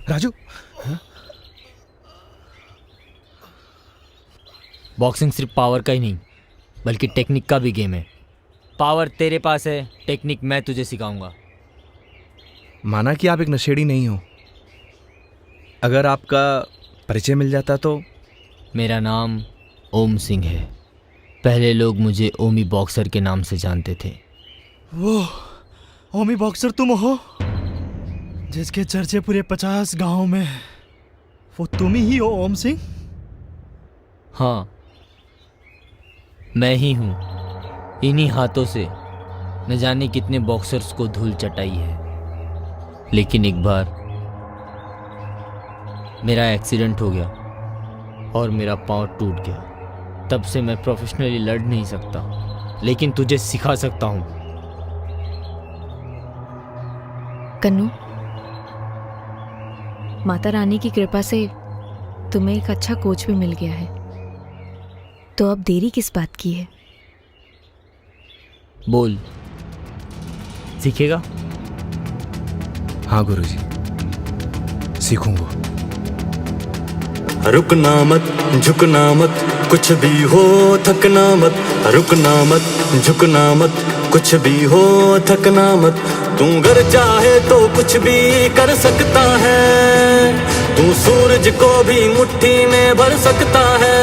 राजू, बॉक्सिंग सिर्फ पावर का ही नहीं बल्कि टेक्निक का भी गेम है। पावर तेरे पास है, टेक्निक मैं तुझे सिखाऊंगा। माना कि आप एक नशेड़ी नहीं हो, अगर आपका परिचय मिल जाता तो? मेरा नाम ओम सिंह है। पहले लोग मुझे ओमी बॉक्सर के नाम से जानते थे। वो ओमी बॉक्सर तुम हो जिसके चर्चे पूरे 50 गांव में? वो तुम ही हो ओम सिंह? हाँ, मैं ही हूँ। इन्हीं हाथों से न जाने कितने बॉक्सर्स को धूल चटाई है। लेकिन एक बार मेरा एक्सीडेंट हो गया और मेरा पाँव टूट गया। तब से मैं प्रोफेशनली लड़ नहीं सकता, लेकिन तुझे सिखा सकता हूँ। कन्नू, माता रानी की कृपा से तुम्हें एक अच्छा कोच भी मिल गया है, तो अब देरी किस बात की है? बोल, सीखेगा? हाँ गुरुजी, सीखूंगा। रुकना मत, झुकना मत, कुछ भी हो थकना मत। रुकना मत, झुकना मत, कुछ भी हो थकना मत। तू अगर चाहे तो कुछ भी कर सकता है। तू सूरज को भी मुट्ठी में भर सकता है।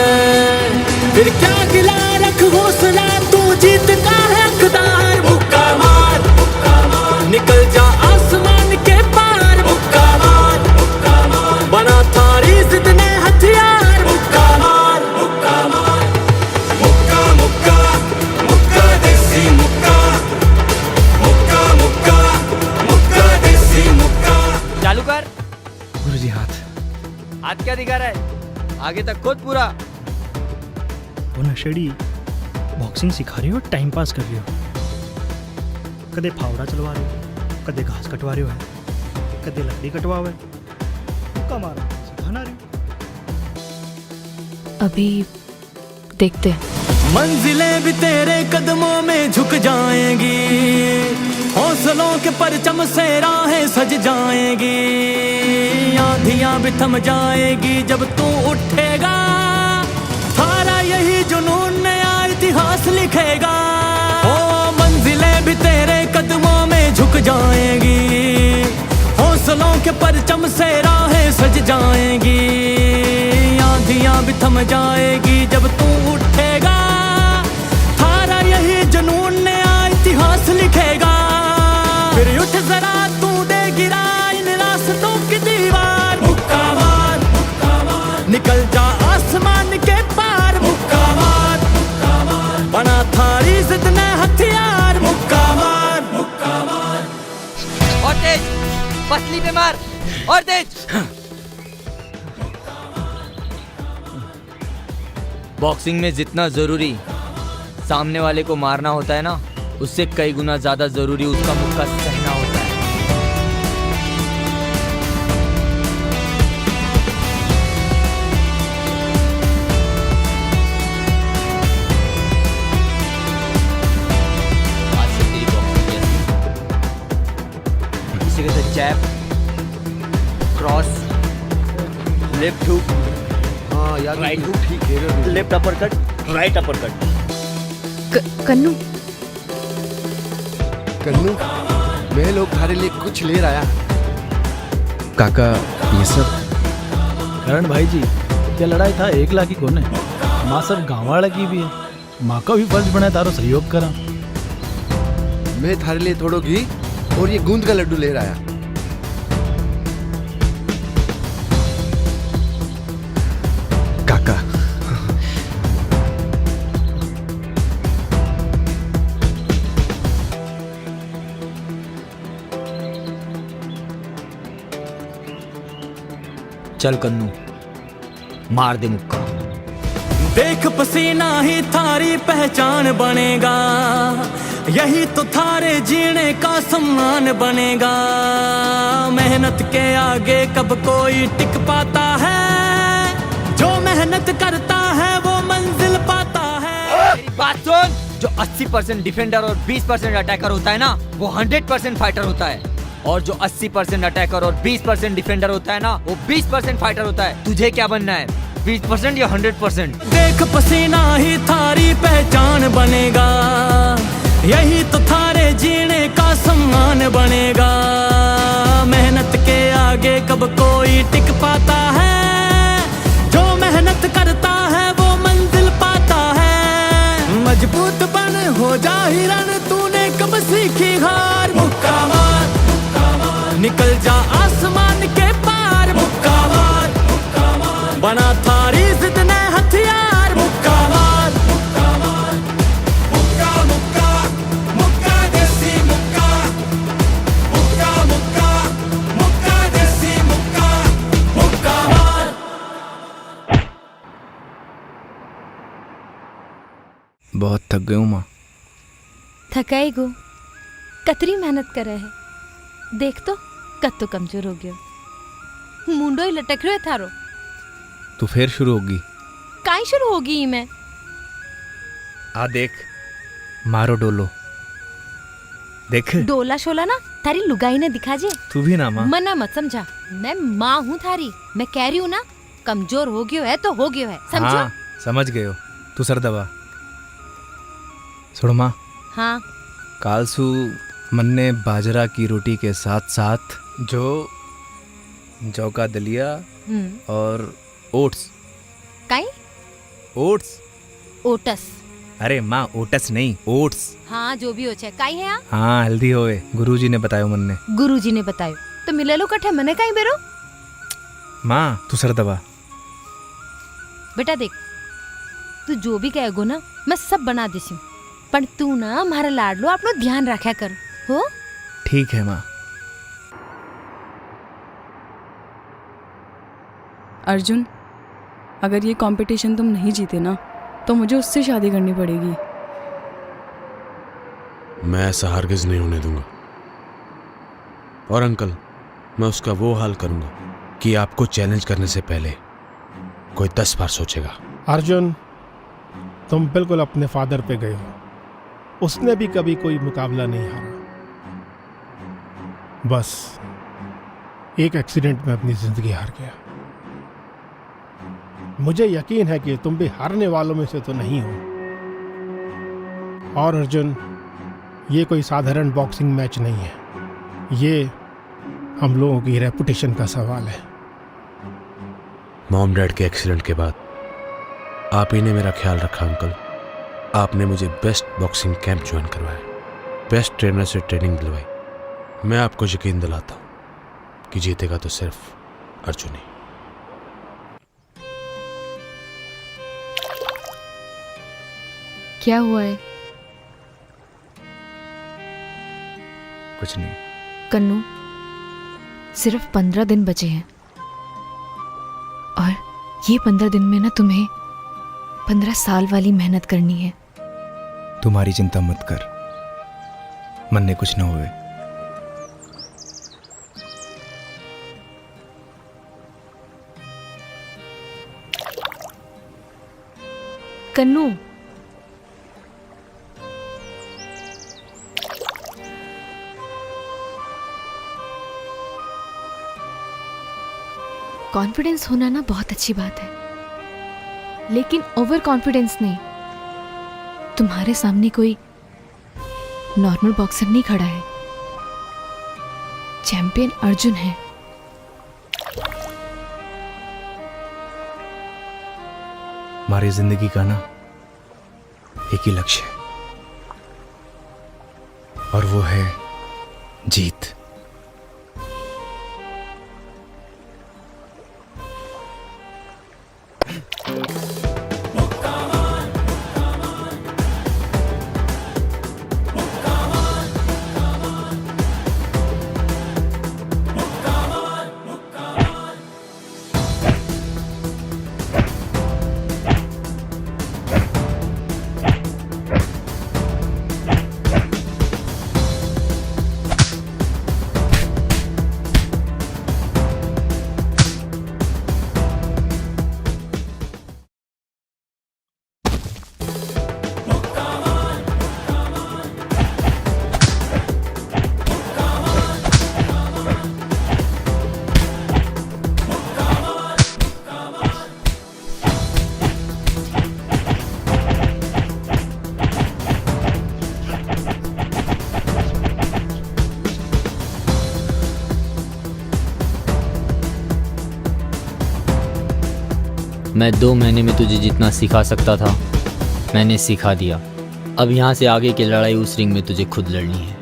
फिर क्या गिला, रख हौसला, तू जीत का है हकदार। मुक्का मार, निकल जा आसमान के पार। मुक्का मार, बना थारी जिद ने हथियार। मुक्का मार, मुक्का मार, मुक्का मुक्का मुक्का देसी मुक्का। हाथ क्या दिखा रहा है? आगे तक खुद पूरा। वो नशेड़ी बॉक्सिंग सिखा रही हो, टाइम पास कर रही हो। कदे फावड़ा चलवा रहे हो, कदे घास कटवा रहे हो, कदे लकड़ी कटवा हुए, मुक्का मारो सिखाना रही हो। अभी देखते हैं। मंजिलें भी तेरे कदमों में झुक जाएंगी, हौसलों के परचम से राहें सज जाएंगी, आंधियां भी थम जाएगी जब तू उठेगा, थारा यही जुनून नया इतिहास लिखेगा। ओ मंजिलें भी तेरे कदमों में झुक जाएंगी, हौसलों के परचम से राहें सज जाएंगी, आंधियां भी थम जाएगी जब तू उठेगा, थारा यही जुनून नया इतिहास लिखेगा। फिर उठ जरा तू दे गिरा इन रास्तों की दीवार, मुक्का मार, निकल जा आसमान के पार, मुक्का मार, बना थारी जिद ने हथियार, मुक्का मार, मुक्का मार। और तेज, पसली पे मार, और तेज। बॉक्सिंग में जितना जरूरी सामने वाले को मारना होता है ना, उससे कई गुना ज्यादा जरूरी उसका मुक्का सहना होता है। आज से तेरी बॉक्सिंग इसी के साथ जैब, क्रॉस, लेफ्ट हुक, हाँ यार राइट हुक, ठीक है। Left uppercut, right uppercut. कन्नू कन्नू, मैं लोग थारे लिए कुछ ले आया। काका ये सब करण भाई जी, क्या लड़ाई था 1 लाख की कोने, माँ सब गाँव वाला की भी है, माँ का भी फर्ज बना तारो सहयोग करा। मैं थारे लिए थोड़ो घी और ये गूंद का लड्डू ले आया। काका चल कन्नू, मार दे मुक्का। देख पसीना ही थारी पहचान बनेगा, यही तो थारे जीने का सम्मान बनेगा, मेहनत के आगे कब कोई टिक पाता है, जो मेहनत करता है वो मंजिल पाता है। मेरी बात सुन, जो 80% डिफेंडर और 20% अटैकर होता है ना, वो 100% फाइटर होता है, और जो 80% अटैकर और 20% डिफेंडर होता है ना, वो 20% फाइटर होता है। तुझे क्या बनना है, 20% या 100%? देख पसीना ही थारी पहचान बनेगा, यही तो थारे जीने का सम्मान बनेगा, मेहनत के आगे कब कोई टिक पाता है, जो मेहनत करता है वो मंजिल पाता है। मजबूत बन हो जा हिरन, तूने कब सीखी हार, मुक्का मार, निकल जा आसमान के पार, मुक्का मार, बना थारी जिद ने हथियार, मुक्का मार, मुक्का मुक्का मुक्का देसी मुक्का, मुक्का मुक्का मुक्का देसी मुक्का, मुक्का मार। बहुत थक गई हूँ माँ। थकाई गो, कतरी मेहनत करे है, देख तो कत तो कमजोर हो गयो, मुंडो ही लटक रहे थारो। तू फिर शुरू होगी? काई शुरू होगी ही मैं? आ देख, मारो डोलो, देख। डोला शोला ना थारी लुगाई ने दिखा जे। तू भी ना माँ। मना मत समझा, मैं माँ हूँ थारी, मैं कह रही हूँ ना, कमजोर हो गयो है तो हो गयो है, समझो? हाँ समझ गए हो। तू सर दबा। सुन माँ, हाँ कालसू मन्ने बाजरा की रोटी के साथ साथ जौ का दलिया और ओट्स। काई? ओट्स। ओटस। अरे माँ ओट्स नहीं, ओट्स। हाँ जो भी हो चाहे, काई है यहाँ? हाँ हेल्दी होवे, गुरुजी ने बतायो मन्ने। गुरुजी ने बतायो तो मिले लो कट्ठे, मने काई बेरो? माँ तू सर दबा। बेटा देख, तू जो भी कहेगो ना मैं सब बना देसी, पर तू ना हमारा लाडलो अपनो ध्यान रखा कर, हो? ठीक है माँ। अर्जुन, अगर ये कंपटीशन तुम नहीं जीते ना तो मुझे उससे शादी करनी पड़ेगी। मैं ऐसा हरगिज नहीं होने दूंगा। और अंकल, मैं उसका वो हाल करूंगा कि आपको चैलेंज करने से पहले कोई 10 बार सोचेगा। अर्जुन, तुम बिल्कुल अपने फादर पे गए हो। उसने भी कभी कोई मुकाबला नहीं हारा। बस एक एक्सीडेंट में अपनी जिंदगी हार गया। मुझे यकीन है कि तुम भी हारने वालों में से तो नहीं हो। और अर्जुन, ये कोई साधारण बॉक्सिंग मैच नहीं है। ये हम लोगों की रेपुटेशन का सवाल है। मॉम डैड के एक्सीडेंट के बाद आप ही ने मेरा ख्याल रखा अंकल। आपने मुझे बेस्ट बॉक्सिंग कैंप ज्वाइन करवाया, बेस्ट ट्रेनर से ट्रेनिंग दिलवाई। मैं आपको यकीन दिलाता हूँ कि जीतेगा तो सिर्फ अर्जुन ही। क्या हुआ है? कुछ नहीं। कन्नू, सिर्फ 15 दिन बचे हैं और ये 15 दिन में ना तुम्हें 15 साल वाली मेहनत करनी है। तुम्हारी चिंता मत कर, मन्ने कुछ न होवे। कन्नू, कॉन्फिडेंस होना ना बहुत अच्छी बात है, लेकिन ओवर कॉन्फिडेंस नहीं। तुम्हारे सामने कोई नॉर्मल बॉक्सर नहीं खड़ा है, चैंपियन अर्जुन है। हमारी जिंदगी का ना एक ही लक्ष्य है और वो है जीत। मैं 2 महीने में तुझे जितना सिखा सकता था मैंने सिखा दिया। अब यहाँ से आगे की लड़ाई उस रिंग में तुझे खुद लड़नी है।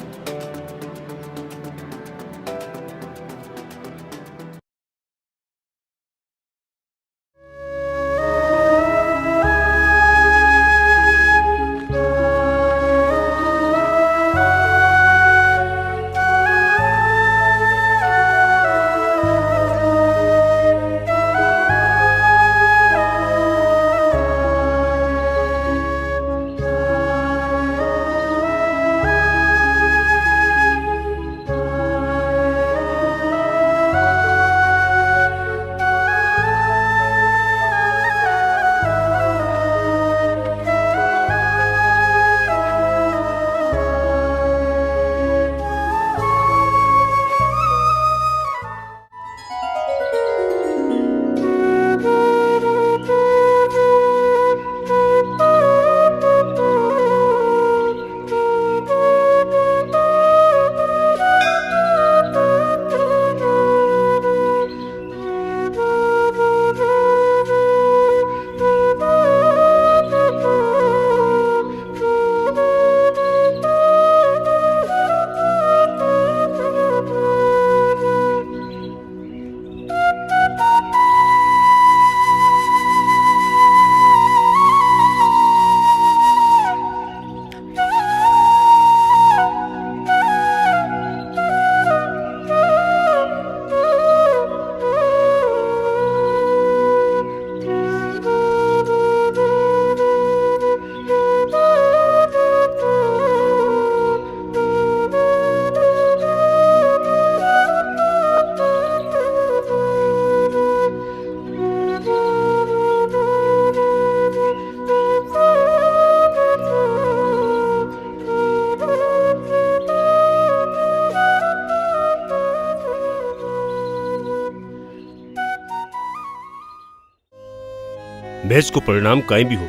मैच को परिणाम कहीं भी हो,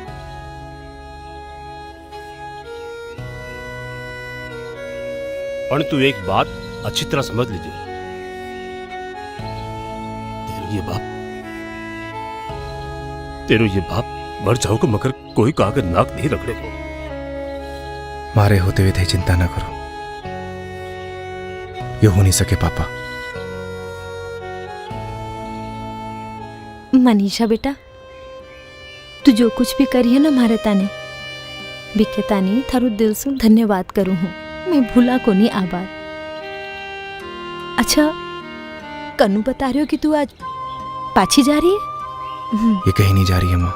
परंतु एक बात अच्छी तरह समझ लीजिए, तेरो ये बाप मर जाओगे मगर कोई का आगे नाक नहीं रगड़े को। मारे होते हुए थे, चिंता ना करो, ये हो नहीं सके पापा। मनीषा बेटा, तू जो कुछ भी करी है ना मारे ताने, बिके तानी थारू दिल से धन्यवाद करूं हूं। मैं भूला को नहीं आबाद। अच्छा, कन्नू बता रही हो कि तू आज पाछी जा रही है? ये कहीं नहीं जा रही है माँ,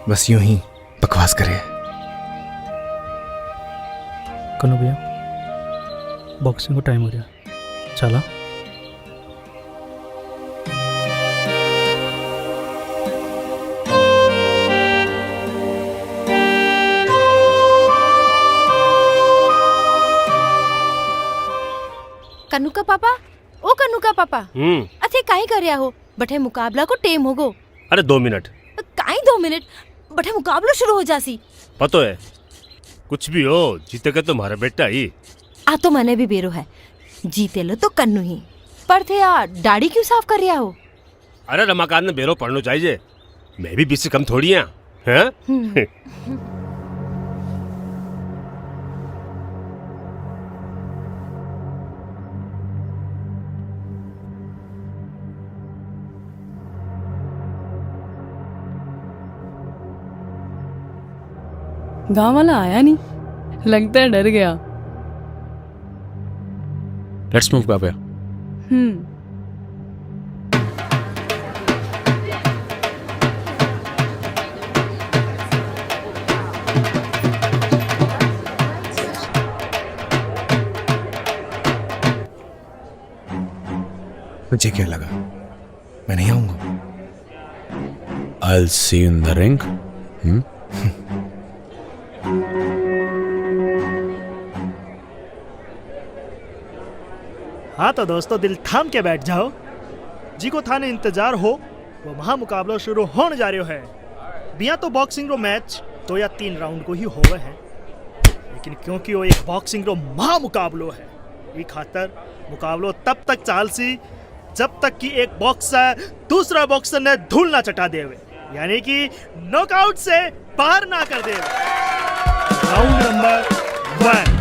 बस यूं ही बकवास करे। कन्नू भैया, बॉक्सिंग को टाइम हो गया, चला। कन्नू का पापा, ओ कन्नू का पापा, अथे काई कर रहा हो? बठे मुकाबला को टेम होगो। अरे 2 मिनट। काई 2 मिनट? बठे मुकाबला शुरू हो जासी। पतो है, कुछ भी हो जीतेगा तुम्हारा बेटा ही। आ तो मने भी बेरो है, जीते लो तो कन्नू ही। पर थे यार, दाढ़ी क्यों साफ कर रहा हो? अरे रमाकांत ने बेरो पढ़ना चाहिए, मैं भी 20 से कम थोड़ी हैं। गांव वाला आया नहीं, लगता है डर गया। Let's move Kavya. तुझे क्या लगा मैं नहीं आऊंगा? I'll see you in the ring. हाँ तो दोस्तों, दिल थाम के बैठ जाओ। जी को थाने इंतजार हो, वो महामुकाबला शुरू होने जा रहा है। बिया तो बॉक्सिंग रो मैच 2 या 3 राउंड को ही होवे है, लेकिन क्योंकि वो एक बॉक्सिंग रो महामुकाबलो है, ये खातर मुकाबलो तब तक चालसी जब तक कि एक बॉक्सर दूसरा बॉक्सर ने धूल ना चटा देवे, यानी कि नॉकआउट से बाहर ना कर देवे। Round number 1।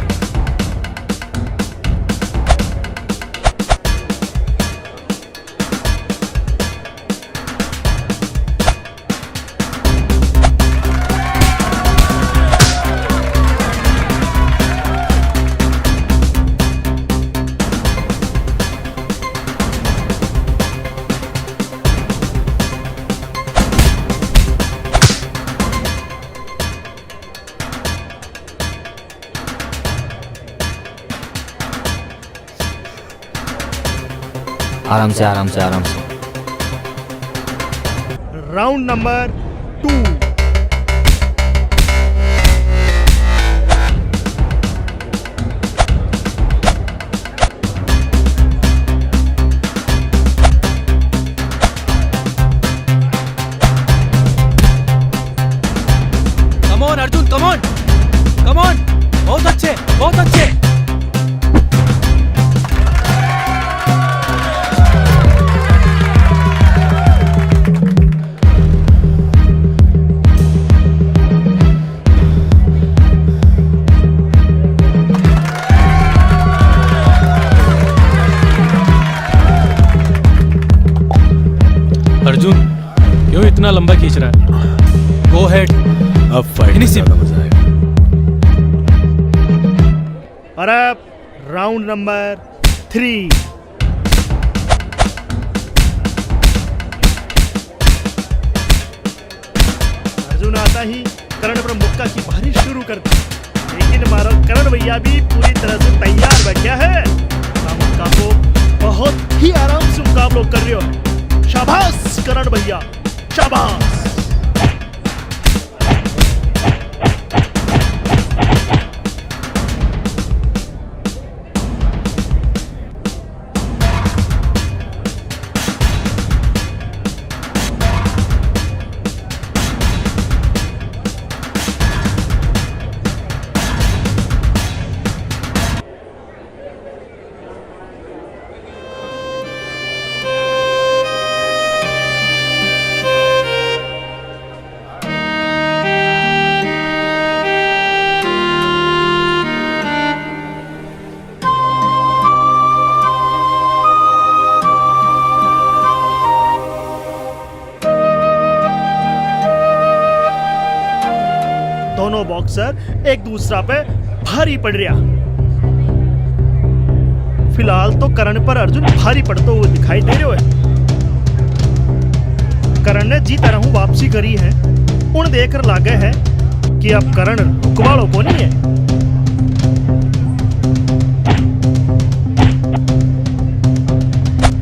आराम से आराम से आराम से। Round number 2। Come on Arjun, come on come on, बहुत अच्छे बहुत अच्छे। अर्जुन क्यों इतना लंबा खींच रहा है? गो हेड, अब फाइट में ज़्यादा मजा आएगा। और अब राउंड नंबर 3। अर्जुन आता ही करण पर मुक्का की बारिश शुरू कर दी, लेकिन हमारा करण भैया भी पूरी तरह से तैयार बैठ गया है। मुक्का को बहुत ही आराम से मुकाबला कर रहे हो। शाबाश करण भैया, शाबाश। दोनों बॉक्सर एक दूसरा पे भारी पड़ रहा। फिलहाल तो करण पर अर्जुन भारी पड़ते हुए दिखाई दे रहे है। करण ने जी तरह वापसी करी है। उन देखकर लागे है कि अब करण रुकवाड़ो को नहीं है।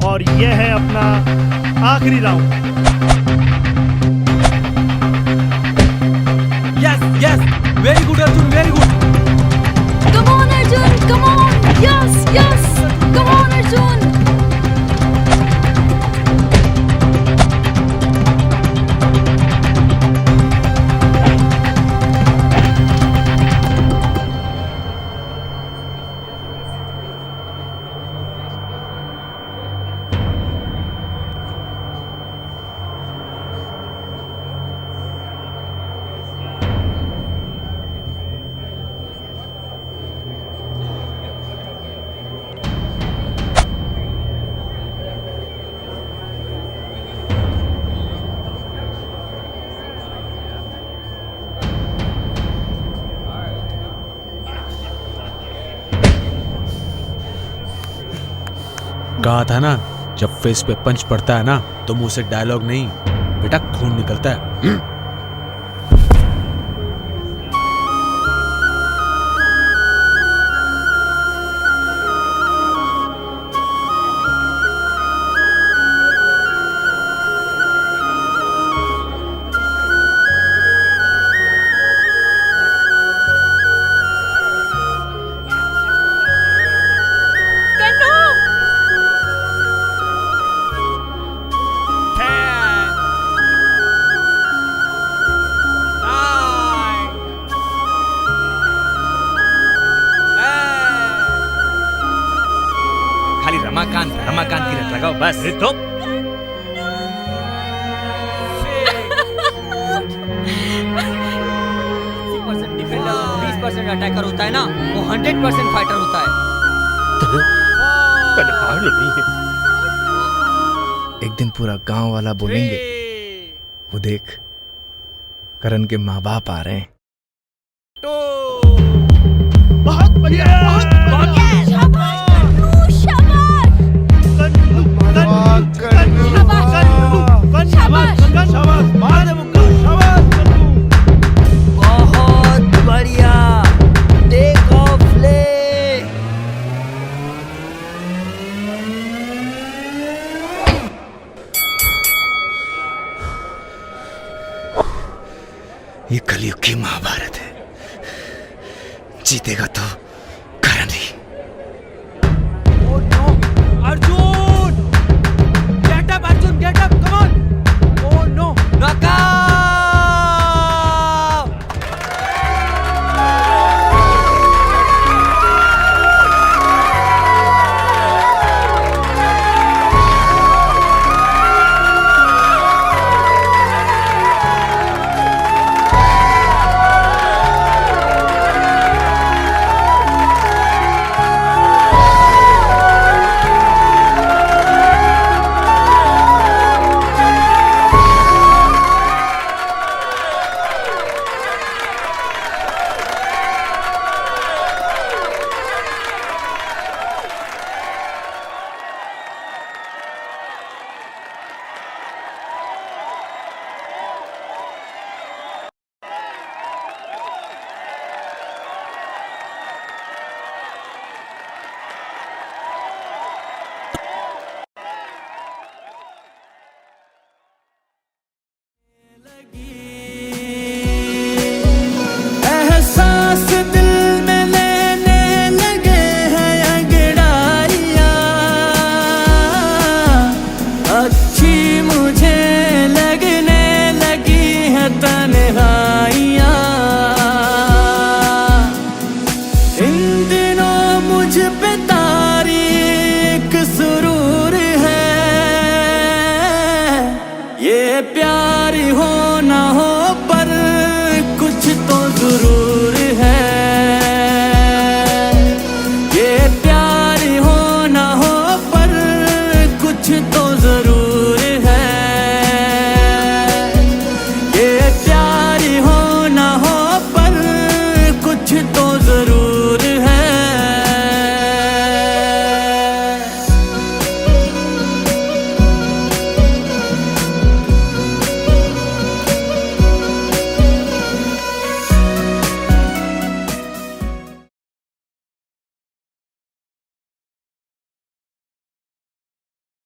और यह है अपना आखिरी round. Yes yes, very good Arjun, very good. Come on Arjun, come on, yes yes, come on Arjun. कहा था ना, जब फेस पे पंच पड़ता है ना तो मुंह से डायलॉग नहीं बेटा खून निकलता है। रमाकांत की रट लगाओ बस। तो 20% अटैकर होता है ना, वो 100% फाइटर होता है। नहीं है। एक दिन पूरा गांव वाला बोलेंगे, वो देख करण के माँ बाप आ रहे हैं। बहुत बढ़िया, बहुत बहुत बढ़िया, टेक ऑफ ले। ये कलयुग की महाभारत है, जीतेगा तो करण ही। Arjun, get up Arjun, get up, come on. Oh no, knockout. एहसास दिल में लेने लगे हैं अंगड़ाइयाँ, अच्छी मुझे लगने लगी है तन्हाइयाँ। इन दिनों मुझ पे तारीख सुरूर है, ये प्यार